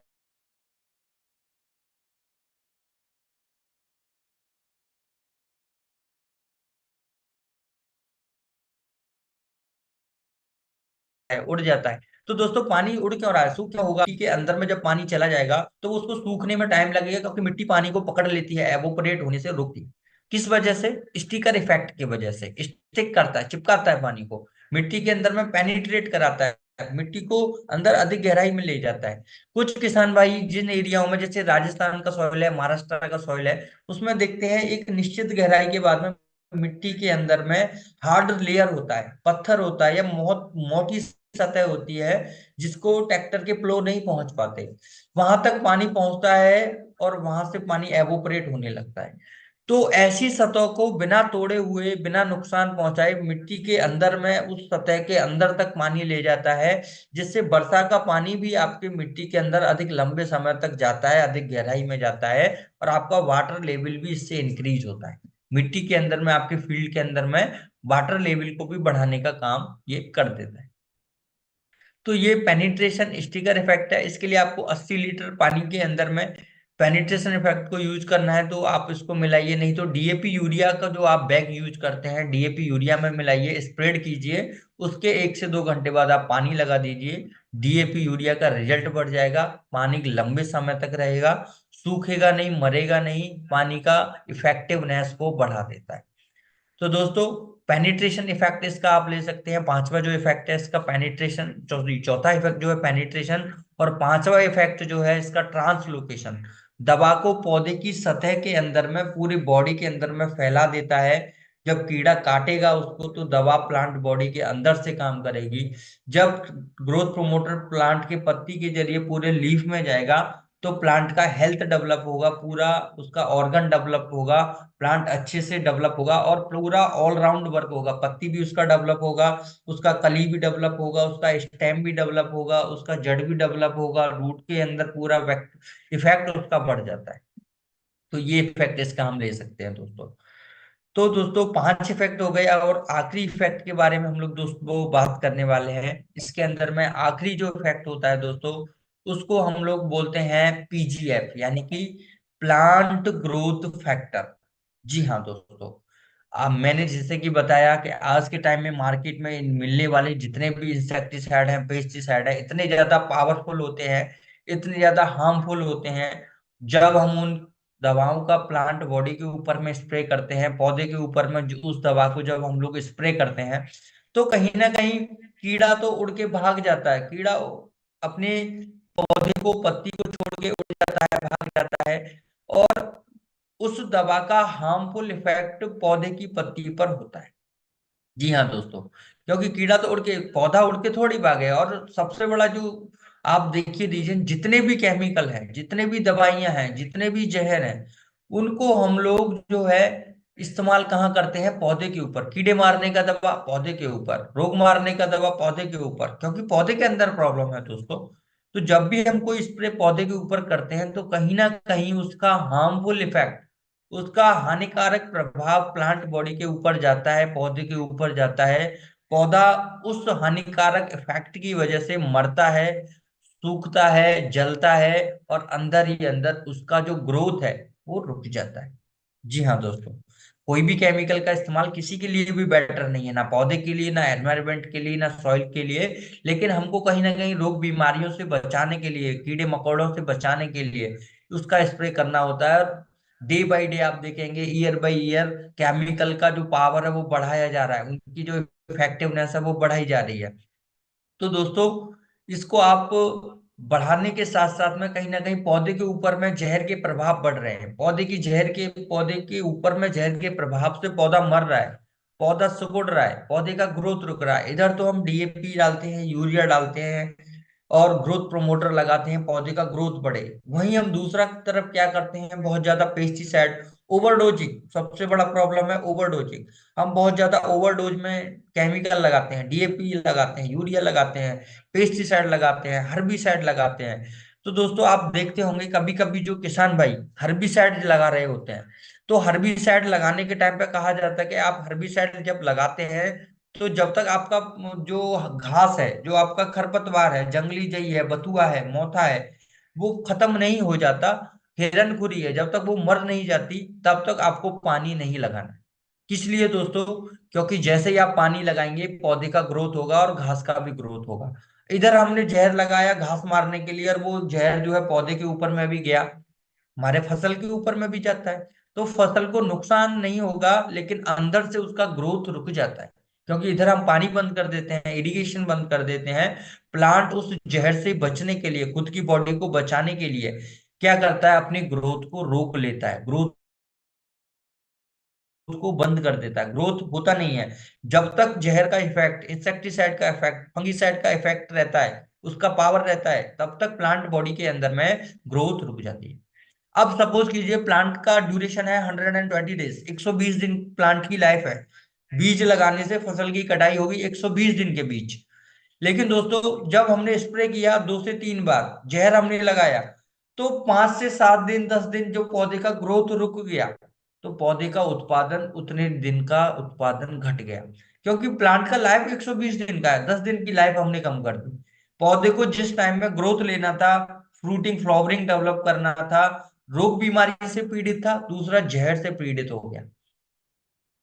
[SPEAKER 1] है, उड़ जाता है। तो दोस्तों पानी उड़ क्यों रहा है, सूख क्यों होगा, मिट्टी के अंदर में जब पानी चला जाएगा तो उसको सूखने में टाइम लगेगा, क्योंकि मिट्टी पानी को पकड़ लेती है, एवोपोरेट होने से रोकती है। किस वजह से, स्टिकर इफेक्ट की वजह से, स्टिक करता है, चिपकाता है पानी को, मिट्टी के अंदर में पेनिट्रेट कराता है, मिट्टी को अंदर अधिक गहराई में ले जाता है। कुछ किसान भाई जिन एरियाओं में, जैसे राजस्थान का सॉइल है, महाराष्ट्र का सॉइल है, उसमें देखते हैं एक निश्चित गहराई के बाद में मिट्टी के अंदर में हार्ड लेयर होता है, पत्थर होता है, या बहुत मोटी सतह होती है, जिसको ट्रैक्टर के प्लो नहीं पहुंच पाते, वहां तक पानी पहुंचता है, और वहां से पानी एवोपरेट होने लगता है। तो ऐसी सतह को बिना तोड़े हुए, बिना नुकसान पहुंचाए, मिट्टी के अंदर में उस सतह के अंदर तक पानी ले जाता है, जिससे वर्षा का पानी भी आपके मिट्टी के अंदर अधिक लंबे समय तक जाता है, अधिक गहराई में जाता है, और आपका वाटर लेवल भी इससे इंक्रीज होता है, मिट्टी के अंदर में, आपके फील्ड के अंदर में वाटर लेवल को भी बढ़ाने का काम ये कर देता है। तो ये पेनिट्रेशन स्टिकर इफेक्ट है, इसके लिए आपको 80 लीटर पानी के अंदर में पेनिट्रेशन इफेक्ट को यूज करना है, तो आप इसको मिलाइए, नहीं तो डीएपी यूरिया का जो आप बैग यूज करते हैं, डीएपी यूरिया में मिलाइए, स्प्रेड कीजिए, उसके 1 से 2 घंटे बाद आप पानी लगा दीजिए, डीएपी यूरिया का रिजल्ट बढ़ जाएगा, पानी लंबे समय तक रहेगा, सूखेगा नहीं, मरेगा नहीं, पानी का इफेक्टिवनेस को बढ़ा देता है। तो दोस्तों पेनिट्रेशन इफेक्ट इसका आप ले सकते हैं, पांचवा जो इफेक्ट है इसका पेनिट्रेशन, चौथा इफेक्ट जो है पेनिट्रेशन, और पांचवा इफेक्ट जो है इसका ट्रांसलोकेशन, दवा को पौधे की सतह के अंदर में, पूरी बॉडी के अंदर में फैला देता है। जब कीड़ा काटेगा उसको, तो दवा प्लांट बॉडी के अंदर से काम करेगी, जब ग्रोथ प्रोमोटर प्लांट के पत्ती के जरिए पूरे लीफ में जाएगा, तो प्लांट का हेल्थ डेवलप होगा, पूरा उसका ऑर्गन डेवलप होगा, प्लांट अच्छे से डेवलप होगा और पूरा ऑल राउंड वर्क होगा। पत्ती भी उसका डेवलप होगा, उसका कली भी डेवलप होगा, उसका स्टेम भी डेवलप होगा, उसका जड़ भी डेवलप होगा, रूट के अंदर पूरा इफेक्ट उसका बढ़ जाता है। तो ये इफेक्ट इसका हम ले सकते हैं दोस्तों। तो दोस्तों 5 इफेक्ट हो गए, और आखिरी इफेक्ट के बारे में हम लोग दोस्तों बात करने वाले हैं। इसके अंदर में आखिरी जो इफेक्ट होता है दोस्तों, उसको हम लोग बोलते हैं पीजीएफ, यानी कि प्लांट ग्रोथ फैक्टर। जी हाँ दोस्तों, अब मैंने जैसे कि बताया कि आज के टाइम में मार्केट में मिलने वाले जितने भी इंसेक्टिसाइड हैं, पेस्टिसाइड है, इतने ज्यादा पावरफुल होते हैं, इतने ज्यादा हार्मफुल होते हैं। जब हम उन दवाओं का प्लांट बॉडी के ऊपर में स्प्रे करते हैं, पौधे के ऊपर में उस दवा को जब हम लोग स्प्रे करते हैं, तो कहीं ना कहीं कीड़ा तो उड़ के भाग जाता है। कीड़ा अपने पौधे को, पत्ती को छोड़ के उड़ जाता है, भाग जाता है, और उस दवा का हार्मफुल इफेक्ट पौधे की पत्ती पर होता है। जी हाँ दोस्तों, क्योंकि कीड़ा तो उड़ के, पौधा उड़ के थोड़ी भागे। और सबसे बड़ा जो आप देखिए दीजिए, जितने भी केमिकल हैं, जितने भी दवाइयां हैं, जितने भी जहर हैं, उनको हम लोग जो है इस्तेमाल कहाँ करते हैं? पौधे के ऊपर। कीड़े मारने का दवा पौधे के ऊपर, रोग मारने का दवा पौधे के ऊपर, क्योंकि पौधे के अंदर प्रॉब्लम है दोस्तों। तो जब भी हम कोई स्प्रे पौधे के ऊपर करते हैं, तो कहीं ना कहीं उसका हार्मफुल इफेक्ट, उसका हानिकारक प्रभाव प्लांट बॉडी के ऊपर जाता है, पौधे के ऊपर जाता है। पौधा उस हानिकारक इफेक्ट की वजह से मरता है, सूखता है, जलता है, और अंदर ही अंदर उसका जो ग्रोथ है वो रुक जाता है। जी हाँ दोस्तों, कोई भी केमिकल का इस्तेमाल किसी के लिए भी बेटर नहीं है, ना पौधे के लिए, ना एनवायरनमेंट के लिए, ना सॉइल के लिए। लेकिन हमको कहीं ना कहीं रोग बीमारियों से बचाने के लिए, कीड़े मकोड़ों से बचाने के लिए उसका स्प्रे करना होता है। डे बाय डे आप देखेंगे, ईयर बाय ईयर केमिकल का जो पावर है वो बढ़ाया जा रहा है, उनकी जो इफेक्टिवनेस है वो बढ़ाई जा रही है। तो दोस्तों, इसको आप बढ़ाने के साथ साथ में कहीं ना कहीं पौधे के ऊपर में जहर के प्रभाव बढ़ रहे हैं। पौधे के ऊपर में जहर के प्रभाव से पौधा मर रहा है, पौधा सिकुड़ रहा है, पौधे का ग्रोथ रुक रहा है। इधर तो हम डीएपी डालते हैं, यूरिया डालते हैं, और ग्रोथ प्रमोटर लगाते हैं, पौधे का ग्रोथ बढ़े। वहीं हम दूसरा तरफ क्या करते हैं? बहुत ज्यादा पेस्टिसाइड, ओवरडोजिंग, सबसे बड़ा प्रॉब्लम है ओवरडोजिंग। हम बहुत ज्यादा ओवरडोज में केमिकल लगाते हैं, डीएपी लगाते हैं, यूरिया लगाते हैं, पेस्टिसाइड लगाते हैं, हर्बिसाइड लगाते हैं। तो दोस्तों आप देखते होंगे कभी कभी जो किसान भाई हर्बिसाइड लगा रहे होते हैं, तो हर्बिसाइड लगाने के टाइम पे कहा जाता है कि आप हर्बिसाइड जब लगाते हैं, तो जब तक आपका जो घास है, जो आपका खरपतवार है, जंगली जई है, बथुआ है, मोथा है, वो खत्म नहीं हो जाता, हिरनखुरी है, जब तक वो मर नहीं जाती, तब तक आपको पानी नहीं लगाना। किस लिए दोस्तों? क्योंकि जैसे ही आप पानी लगाएंगे, पौधे का ग्रोथ होगा और घास का भी ग्रोथ होगा। इधर हमने जहर लगाया घास मारने के लिए, और वो जहर जो है पौधे के ऊपर में भी गया, हमारे फसल के ऊपर में भी जाता है। तो फसल को नुकसान नहीं होगा, लेकिन अंदर से उसका ग्रोथ रुक जाता है, क्योंकि इधर हम पानी बंद कर देते हैं, इरिगेशन बंद कर देते हैं। प्लांट उस जहर से बचने के लिए, खुद की बॉडी को बचाने के लिए क्या करता है? अपनी ग्रोथ को रोक लेता है, ग्रोथ को बंद कर देता है, ग्रोथ होता नहीं है। जब तक जहर का इफेक्ट, इंसेक्टिसाइड का इफेक्ट, फंगिसाइड का इफेक्ट रहता है, उसका पावर रहता है, तब तक प्लांट बॉडी के अंदर में ग्रोथ रुक जाती है। अब सपोज कीजिए प्लांट का ड्यूरेशन है 120 डेज, 120 दिन प्लांट की लाइफ है। बीज लगाने से फसल की कटाई होगी 120 दिन के बीच। लेकिन दोस्तों जब हमने स्प्रे किया 2 से 3 बार, जहर हमने लगाया, तो 5 से 7 दिन, 10 दिन जो पौधे का ग्रोथ रुक गया, तो पौधे का उत्पादन, उतने दिन का उत्पादन घट गया। क्योंकि प्लांट का लाइफ 120 दिन का है, 10 दिन की लाइफ हमने कम कर दी। पौधे को जिस टाइम में ग्रोथ लेना था, फ्रूटिंग फ्लावरिंग डेवलप करना था, रोग बीमारी से पीड़ित था, दूसरा जहर से पीड़ित हो गया।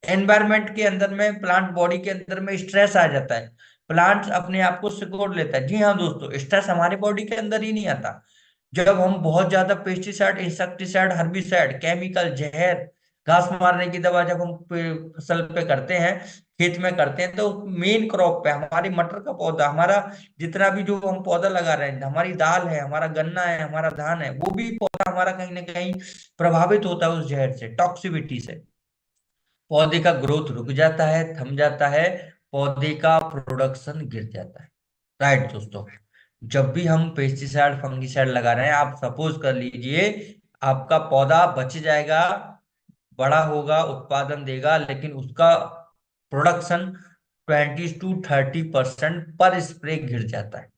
[SPEAKER 1] एनवायरमेंट के अंदर में, प्लांट बॉडी के अंदर में स्ट्रेस आ जाता है, प्लांट अपने आप को सिकोड़ लेता है। जी हाँ दोस्तों, स्ट्रेस हमारे बॉडी के अंदर ही नहीं आता। जब हम बहुत ज्यादा पेस्टिसाइड, इंसेक्टिसाइड, हर्बिसाइड, केमिकल, जहर, घास मारने की दवा जब हम फसल पे करते हैं, खेत में करते हैं, तो मेन क्रॉप पे, हमारी मटर का पौधा, हमारा जितना भी जो हम पौधा लगा रहे हैं, हमारी दाल है, हमारा गन्ना है, हमारा धान है, वो भी पौधा हमारा कहीं ना कहीं प्रभावित होता है उस जहर से, टॉक्सिविटी से। पौधे का ग्रोथ रुक जाता है, थम जाता है, पौधे का प्रोडक्शन गिर जाता है। राइट दोस्तों, जब भी हम पेस्टिसाइड फंगिसाइड लगा रहे हैं, आप सपोज कर लीजिए आपका पौधा बच जाएगा, बड़ा होगा, उत्पादन देगा, लेकिन उसका प्रोडक्शन 20 to 30% पर स्प्रे गिर जाता है।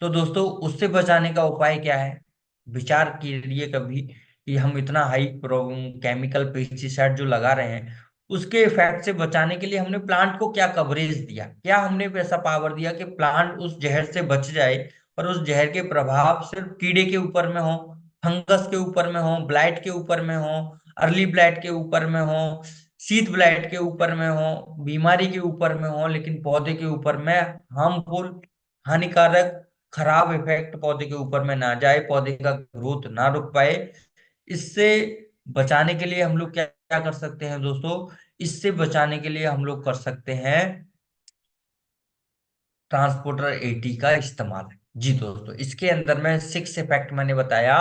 [SPEAKER 1] तो दोस्तों उससे बचाने का उपाय क्या है? विचार कीजिए कभी कि हम इतना हाई केमिकल पेस्टिसाइड जो लगा रहे हैं, उसके इफेक्ट से बचाने के लिए हमने प्लांट को क्या कवरेज दिया, क्या हमने ऐसा पावर दिया कि प्लांट उस जहर से बच जाए, और उस जहर के प्रभाव सिर्फ कीड़े के ऊपर में हो, फंगस के ऊपर में हो, ब्लाइट के ऊपर में हो, अर्ली ब्लाइट के ऊपर में हो, शीत ब्लाइट के ऊपर में हो, बीमारी के ऊपर में हो, लेकिन पौधे के ऊपर में हार्मफुल, हानिकारक, खराब इफेक्ट पौधे के ऊपर में ना जाए, पौधे का ग्रोथ ना रुक पाए। इससे बचाने के लिए हम लोग क्या क्या कर सकते हैं दोस्तों? इससे बचाने के लिए हम लोग कर सकते हैं ट्रांसपोर्टर 80 का इस्तेमाल। जी दोस्तों, इसके अंदर में 6 इफेक्ट मैंने बताया।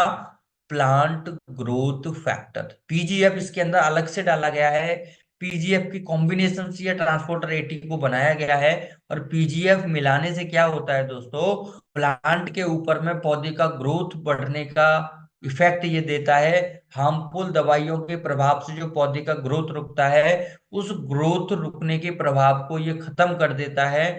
[SPEAKER 1] प्लांट ग्रोथ फैक्टर पीजीएफ इसके अंदर अलग से डाला गया है। पीजीएफ की कॉम्बिनेशन से यह ट्रांसपोर्टर 80 को बनाया गया है। और पीजीएफ मिलाने से क्या होता है दोस्तों? प्लांट के ऊपर में पौधे का ग्रोथ बढ़ने का इफेक्ट ये देता है। हार्मफुल दवाइयों के प्रभाव से जो पौधे का ग्रोथ रुकता है, उस ग्रोथ रुकने के प्रभाव को ये खत्म कर देता है।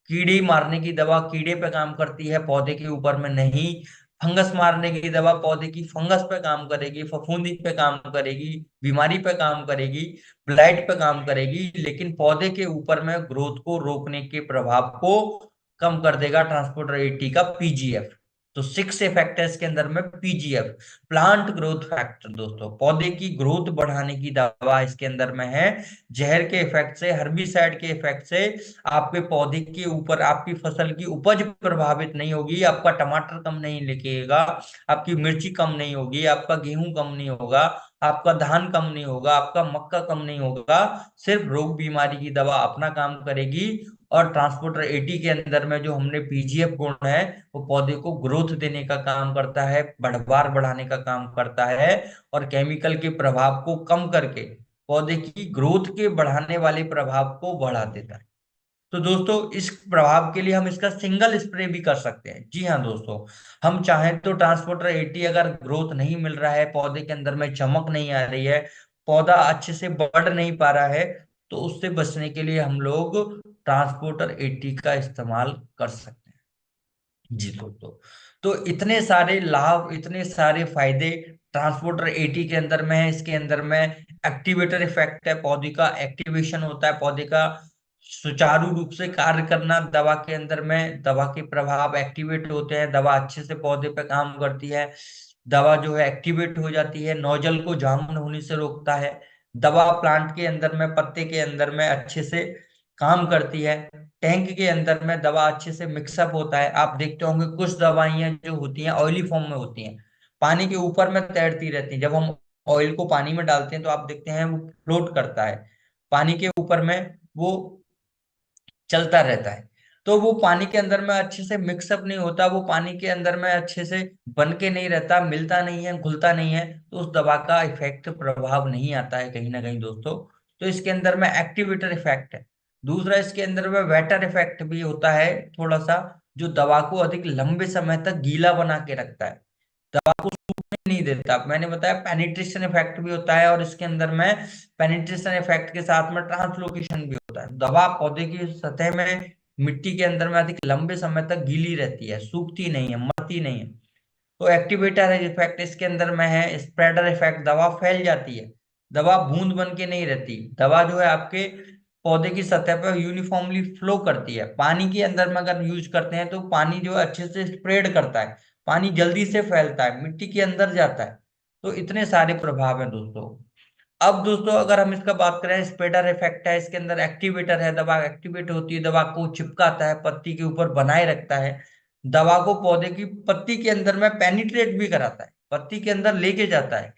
[SPEAKER 1] कीड़े मारने की दवा कीड़े पे काम करती है, पौधे के ऊपर में नहीं। फंगस मारने की दवा पौधे की फंगस पे काम करेगी, फफूंदी पे काम करेगी, बीमारी पे काम करेगी, ब्लाइट पे काम करेगी, लेकिन पौधे के ऊपर में ग्रोथ को रोकने के प्रभाव को कम कर देगा ट्रांसपोर्टर 80 का पीजीएफ। तो 6 इफेक्ट है इसके अंदर में पीजीएफ, प्लांट ग्रोथ फैक्टर। दोस्तों पौधे की ग्रोथ बढ़ाने की दवा इसके अंदर में है। जहर के इफेक्ट से, हर्बिसाइड के इफेक्ट से आपके पौधे के ऊपर, आपकी फसल की उपज प्रभावित नहीं होगी, आपका टमाटर कम नहीं निकलेगा, आपकी मिर्ची कम नहीं होगी, आपका गेहूं कम नहीं होगा, आपका धान कम नहीं होगा, आपका मक्का कम नहीं होगा। सिर्फ रोग बीमारी की दवा अपना काम करेगी। और ट्रांसपोर्टर 80 के अंदर में जो हमने पीजीएफ गुण है, वो पौधे को ग्रोथ देने का काम करता है, बढ़वार बढ़ाने का काम करता है, और केमिकल के प्रभाव को कम करके पौधे की ग्रोथ के बढ़ाने वाले प्रभाव को बढ़ा देता है। तो दोस्तों इस प्रभाव के लिए हम इसका सिंगल स्प्रे भी कर सकते हैं। जी हाँ दोस्तों, हम चाहें तो ट्रांसपोर्टर 80 अगर ग्रोथ नहीं मिल रहा है, पौधे के अंदर में चमक नहीं आ रही है, पौधा अच्छे से बढ़ नहीं पा रहा है, तो उससे बचने के लिए हम लोग ट्रांसपोर्टर 80 का इस्तेमाल कर सकते हैं। जी दोस्तों, तो इतने सारे लाभ, इतने सारे फायदे ट्रांसपोर्टर 80 के अंदर में है। इसके अंदर में एक्टिवेटर इफेक्ट है, पौधे का एक्टिवेशन होता है, पौधे का सुचारू रूप से कार्य करना। दवा के अंदर में दवा के प्रभाव एक्टिवेट होते हैं, दवा अच्छे से पौधे पे काम करती है, दवा जो है एक्टिवेट हो जाती है, नोजल को जामुन होने से रोकता है, दवा प्लांट के अंदर में, पत्ते के अंदर में अच्छे से काम करती है, टैंक के अंदर में दवा अच्छे से मिक्सअप होता है। आप देखते होंगे कुछ दवाइयां जो होती हैं ऑयली फॉर्म में होती हैं, पानी के ऊपर में तैरती रहती हैं। जब हम ऑयल को पानी में डालते हैं तो आप देखते हैं वो फ्लोट करता है पानी के ऊपर में, वो चलता रहता है। तो वो पानी के अंदर में अच्छे से मिक्सअप नहीं होता, वो पानी के अंदर में अच्छे से बन के नहीं रहता, मिलता नहीं है, घुलता नहीं है, तो उस दवा का इफेक्ट प्रभाव नहीं आता है कहीं ना कहीं दोस्तों। तो इसके अंदर में एक्टिवेटर इफेक्ट है। दूसरा इसके अंदर में वेटर इफेक्ट भी होता है थोड़ा सा, जो दवा को अधिक लंबे समय तक गीला बना के रखता है, दवा को सूखने नहीं देता। मैंने बताया पेनिट्रेशन इफेक्ट भी होता है, और इसके अंदर में पेनिट्रेशन इफेक्ट के साथ में ट्रांसलोकेशन भी होता है। दवा पौधे की सतह में, मिट्टी के अंदर में अधिक लंबे समय तक गीली रहती है, सूखती नहीं है, मरती नहीं है। तो एक्टिवेटर है इफेक्ट इसके अंदर में है। स्प्रेडर इफेक्ट, दवा फैल जाती है, दवा बूंद बन के नहीं रहती, दवा जो है आपके पौधे की सतह पर यूनिफॉर्मली फ्लो करती है। पानी के अंदर में अगर यूज करते हैं तो पानी जो है अच्छे से स्प्रेड करता है, पानी जल्दी से फैलता है, मिट्टी के अंदर जाता है। तो इतने सारे प्रभाव हैं दोस्तों। अब दोस्तों अगर हम इसका बात करें, स्प्रेडर इफेक्ट है, इसके अंदर एक्टिवेटर है, दवा एक्टिवेट होती है, दवा को चिपकाता है, पत्ती के ऊपर बनाए रखता है, दवा को पौधे की पत्ती के अंदर में पेनिट्रेट भी कराता है, पत्ती के अंदर लेके जाता है,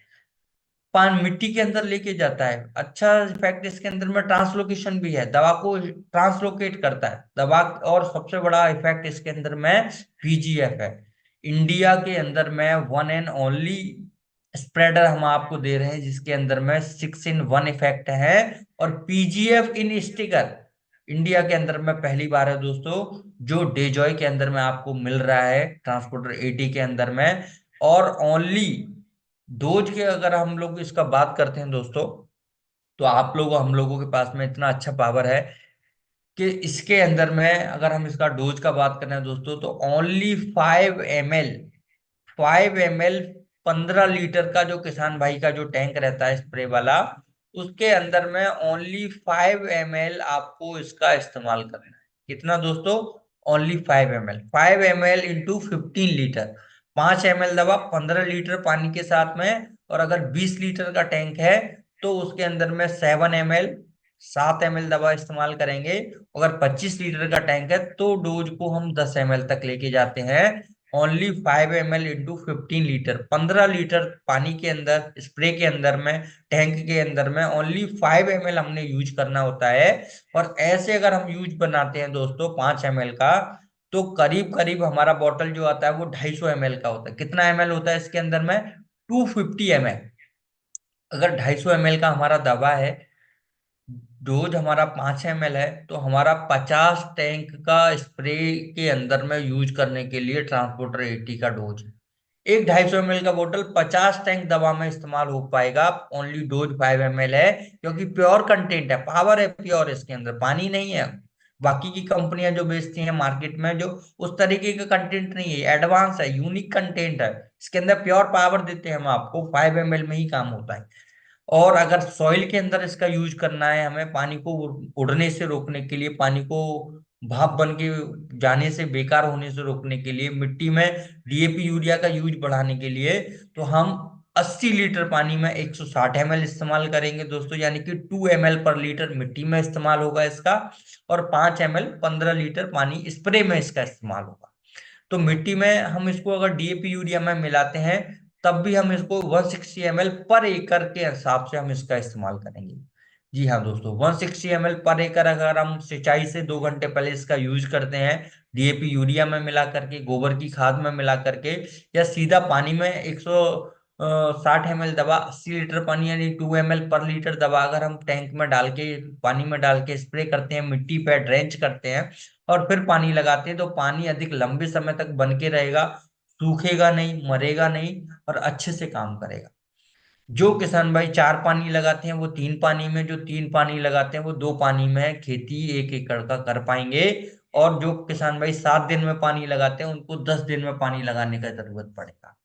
[SPEAKER 1] पान मिट्टी के अंदर लेके जाता है। अच्छा इफेक्ट इसके अंदर में ट्रांसलोकेशन भी है, दवा को ट्रांसलोकेट करता है दवा। और सबसे बड़ा इफेक्ट इसके अंदर में पीजीएफ है। इंडिया के अंदर में वन एंड ओनली स्प्रेडर हम आपको दे रहे हैं जिसके अंदर में 6 in 1 इफेक्ट है। और पीजीएफ इन स्टिकर, इंडिया के अंदर में पहली बार है दोस्तों, जो डेजॉय के अंदर में आपको मिल रहा है ट्रांसपोर्टर 80 के अंदर में। और ओनली डोज के अगर हम लोग इसका बात करते हैं दोस्तों, तो आप लोगों हम लोगों के पास में इतना अच्छा पावर है कि इसके अंदर में अगर हम इसका डोज का बात करें दोस्तों, तो ओनली 5 ml, 5 ml 15 लीटर का जो किसान भाई का जो टैंक रहता है स्प्रे वाला, उसके अंदर में ओनली 5 ml आपको इसका इस्तेमाल करना है। कितना दोस्तों? Only 5 ml, 5 ml into 15 litre. 5 ml दवा 15 लीटर पानी के साथ में, और अगर 20 लीटर का टैंक है तो उसके अंदर में 7 ml, 7 ml दवा इस्तेमाल करेंगे। अगर 25 लीटर का टैंक है तो डोज को हम 10 ml तक लेके जाते हैं। Only 5 ml into 15 litre, 15 litre पानी के अंदर, स्प्रे के अंदर में, टैंक के अंदर में ओनली 5 ml हमने यूज करना होता है। और ऐसे अगर हम यूज बनाते हैं दोस्तों 5 ml का, तो करीब करीब हमारा बॉटल जो आता है वो 250 ml का होता है। कितना ml होता है इसके अंदर में? 250 ml। अगर 250 ml का हमारा दवा है, डोज हमारा 5 ml है, तो हमारा 50 टैंक का स्प्रे के अंदर में यूज करने के लिए ट्रांसपोर्टर 80 का डोज है। एक 250 ml का बोतल 50 टैंक दवा में इस्तेमाल हो पाएगा। ओनली डोज 5 ml है, क्योंकि प्योर कंटेंट है, पावर है प्योर, इसके अंदर पानी नहीं है। बाकी की कंपनियां जो बेचती हैं मार्केट में, जो उस तरीके का कंटेंट नहीं है, एडवांस है, यूनिक कंटेंट है। इसके अंदर प्योर पावर देते हैं हम आपको, 5 ml में ही काम होता है। और अगर सॉइल के अंदर इसका यूज करना है हमें, पानी को उड़ने से रोकने के लिए, पानी को भाप बन के जाने से, बेकार होने से रोकने के लिए, मिट्टी में डीएपी यूरिया का यूज बढ़ाने के लिए, तो हम 80 लीटर पानी में 160 ml इस्तेमाल करेंगे दोस्तों, यानी कि 2 ml पर लीटर मिट्टी में इस्तेमाल होगा इसका। और 5 ml 15 लीटर पानी स्प्रे में इसका इस्तेमाल होगा। तो मिट्टी में हम इसको अगर डीएपी यूरिया में मिलाते हैं, तब भी हम इसको 160 ml पर एकड़ के हिसाब से हम इसका इस्तेमाल करेंगे। जी हाँ दोस्तों, 160 ml पर एकड़ अगर हम सिंचाई से 2 घंटे पहले इसका यूज करते हैं, डीएपी यूरिया में मिला करके, गोबर की खाद में मिला करके, या सीधा पानी में 160 ml दवा, 80 लीटर पानी यानी 2 ml पर लीटर दवा अगर हम टैंक में डाल के, पानी में डाल के स्प्रे करते हैं, मिट्टी पे ड्रेंच करते हैं, और फिर पानी लगाते हैं, तो पानी अधिक लंबे समय तक बन के रहेगा, सूखेगा नहीं, मरेगा नहीं, और अच्छे से काम करेगा। जो किसान भाई 4 पानी लगाते हैं वो 3 पानी में, जो 3 पानी लगाते हैं वो 2 पानी में खेती 1 एकड़ का कर पाएंगे। और जो किसान भाई 7 दिन में पानी लगाते हैं, उनको 10 दिन में पानी लगाने का जरूरत पड़ेगा,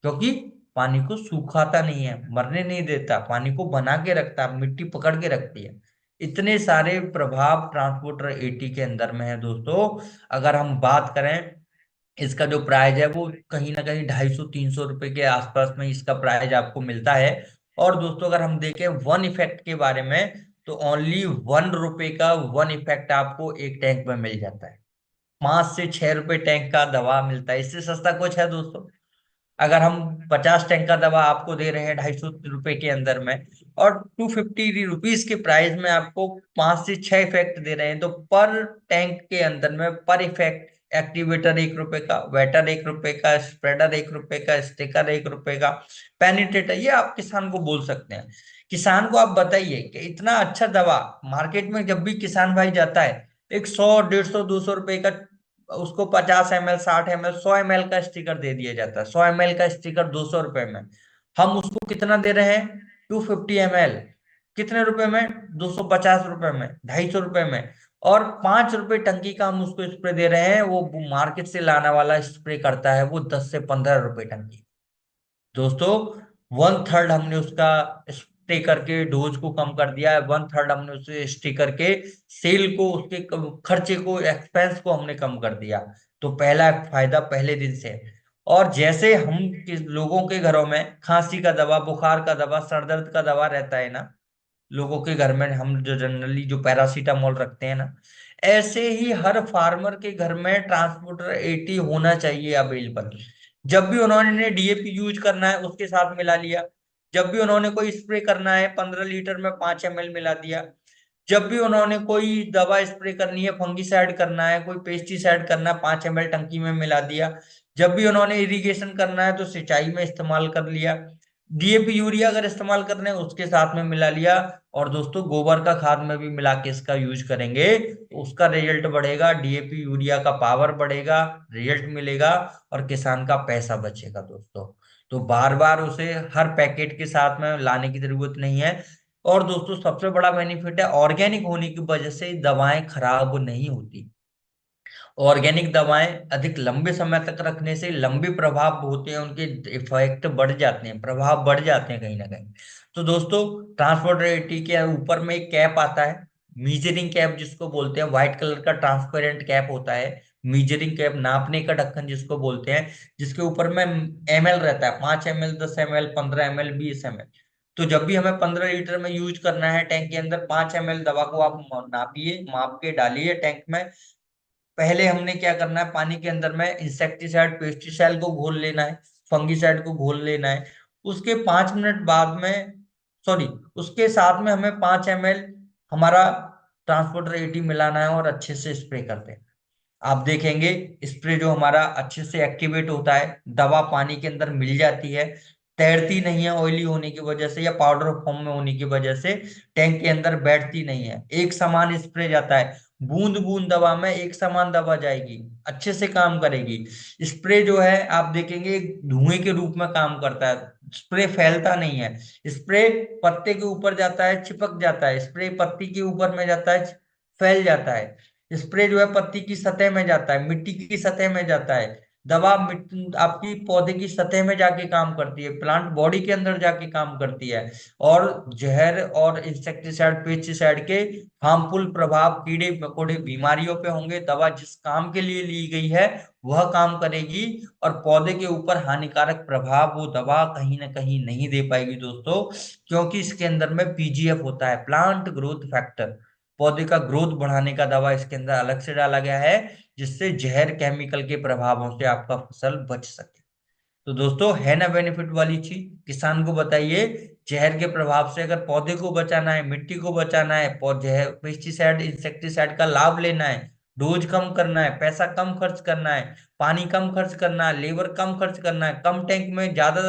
[SPEAKER 1] क्योंकि पानी को सुखाता नहीं है, मरने नहीं देता, पानी को बना के रखता है, मिट्टी पकड़ के रखती है। इतने सारे प्रभाव ट्रांसपोर्टर 80 के अंदर में है दोस्तों। अगर हम बात करें, इसका जो प्राइस है वो कहीं ना कहीं 250-300 रुपए के आसपास में इसका प्राइस आपको मिलता है। और दोस्तों अगर हम देखें वन इफेक्ट के बारे में, तो ओनली 1 रुपए का वन इफेक्ट आपको एक टैंक में मिल जाता है। 5 से 6 रुपए टैंक का दवा मिलता है, इससे सस्ता कुछ है दोस्तों? अगर हम 50 टैंक का दवा आपको दे रहे हैं 250 रुपए के अंदर में, और 250 रुपीज के प्राइस में आपको 5 से 6 इफेक्ट दे रहे हैं, तो पर टैंक के अंदर में पर इफेक्ट एक्टिवेटर 1 रुपए का, वेटर 1 रुपए का, स्प्रेडर 1 रुपए का, स्टिकर 1 रुपए का, पेनिट्रेटर, ये आप किसान को बोल सकते हैं। किसान को आप बताइए कि इतना अच्छा दवा मार्केट में जब भी किसान भाई जाता है, एक 100, 150, 200 रुपए का, उसको 50 ml, 60 ml, 100 ml का स्टिकर दे दिया जाता है। 100 ml का स्टिकर 200 रुपए में, हम उसको कितना दे रहे हैं? 250 ml कितने रुपए में? 250 रुपए में, 250 रुपए में। और 5 रुपए टंकी का हम उसको स्प्रे दे रहे हैं, वो मार्केट से लाने वाला स्प्रे करता है वो 10 से 15 रुपए टंकी। दोस्तों 1/3 हमने उसका स्टे करके डोज को कम कर दिया है, 1/3 हमने उसे स्टे करके सेल को, उसके खर्चे को, एक्सपेंस को हमने कम कर दिया। तो पहला फायदा पहले दिन से है। और जैसे हम लोगों के घरों में खांसी का दवा, बुखार का दवा, सर दर्द का दवा रहता है ना, लोगों के घर में हम जो जनरली जो पैरासीटामोल रखते हैं ना, ऐसे ही हर फार्मर के घर में ट्रांसपोर्टर 80 होना चाहिए अवेलेबल। जब भी उन्होंने डीएपी यूज करना है उसके साथ मिला लिया, जब भी उन्होंने कोई स्प्रे करना है 15 लीटर में 5 ml मिला दिया, जब भी उन्होंने कोई दवा स्प्रे करनी है, फंगिसाइड करना है, कोई पेस्टिसाइड करना है, 5 ml टंकी में मिला दिया, जब भी उन्होंने इरिगेशन करना है तो सिंचाई में इस्तेमाल कर लिया, डीएपी यूरिया अगर इस्तेमाल कर रहे हैं उसके साथ में मिला लिया, और दोस्तों गोबर का खाद में भी मिला के इसका यूज करेंगे तो उसका रिजल्ट बढ़ेगा, डीएपी यूरिया का पावर बढ़ेगा, रिजल्ट मिलेगा, और किसान का पैसा बचेगा दोस्तों। तो बार बार उसे हर पैकेट के साथ में लाने की जरूरत नहीं है। और दोस्तों सबसे बड़ा बेनिफिट है, ऑर्गेनिक होने की वजह से दवाएं खराब नहीं होती। ऑर्गेनिक दवाएं अधिक लंबे समय तक रखने से लंबे प्रभाव होते हैं, उनके इफेक्ट बढ़ जाते हैं, प्रभाव बढ़ जाते हैं कहीं ना कहीं। तो दोस्तों ट्रांसपोर्टेबिलिटी के ऊपर में एक कैप आता है, मीजरिंग कैप जिसको बोलते हैं, व्हाइट कलर का ट्रांसपेरेंट कैप होता है। मीजरिंग कैप, नापने का ढक्कन जिसको बोलते हैं, जिसके ऊपर में एमएल रहता है, 5 ml, 10 ml, 15 ml, 20 ml। तो जब भी हमें 15 लीटर में यूज करना है टैंक के अंदर, 5 ml दवा को आप नापिए, माप के डालिए टैंक में। पहले हमने क्या करना है, पानी के अंदर में इंसेक्टिसाइड पेस्टिसाइड को घोल लेना है, फंगिसाइड को घोल लेना है। उसके 5 मिनट बाद में, सॉरी, उसके साथ में हमें 5 ml हमारा ट्रांसपोर्टर एटी मिलाना है और अच्छे से स्प्रे करते हैं। आप देखेंगे स्प्रे जो हमारा अच्छे से एक्टिवेट होता है, दवा पानी के अंदर मिल जाती है, तैरती नहीं है ऑयली होने की वजह से या पाउडर फॉर्म में होने की वजह से, टैंक के अंदर बैठती नहीं है, एक समान स्प्रे जाता है, बूंद बूंद दवा में एक समान दवा जाएगी, अच्छे से काम करेगी। स्प्रे जो है आप देखेंगे एक धुएं के रूप में काम करता है, स्प्रे फैलता नहीं है। स्प्रे पत्ते के ऊपर जाता है, चिपक जाता है, स्प्रे पत्ती के ऊपर में जाता है, फैल जाता है। स्प्रे जो है पत्ती की सतह में जाता है, मिट्टी की सतह में जाता है। दवा मिट्टी आपकी पौधे की सतह में जाके काम करती है, प्लांट बॉडी के अंदर जाके काम करती है। और जहर और इंसेक्टिसाइड पेस्टिसाइड के हार्मफुल प्रभाव कीड़े मकोड़े बीमारियों पे होंगे, दवा जिस काम के लिए ली गई है वह काम करेगी, और पौधे के ऊपर हानिकारक प्रभाव वो दवा कहीं ना कहीं नहीं दे पाएगी दोस्तों। क्योंकि इसके अंदर में पीजीएफ होता है, प्लांट ग्रोथ फैक्टर, पौधे का ग्रोथ बढ़ाने का दवा इसके अंदर अलग से डाला गया है, जिससे जहर केमिकल के प्रभावों से आपका फसल बच सके। तो दोस्तों है ना बेनिफिट वाली चीज, किसान को बताइए, जहर के प्रभाव से अगर पौधे को बचाना है, मिट्टी को बचाना है, जहर पेस्टिसाइड इंसेक्टिसाइड का लाभ लेना है, डोज कम करना है, पैसा कम खर्च करना है, पानी कम खर्च करना है, लेबर कम खर्च करना है, कम टैंक में ज्यादा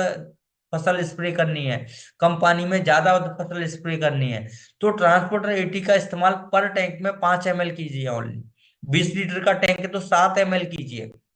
[SPEAKER 1] फसल स्प्रे करनी है, कम पानी में ज्यादा फसल स्प्रे करनी है, तो ट्रांसपोर्टर एटी का इस्तेमाल पर टैंक में 5 ml कीजिए ओनली। 20 लीटर का टैंक है तो 7 ml कीजिए।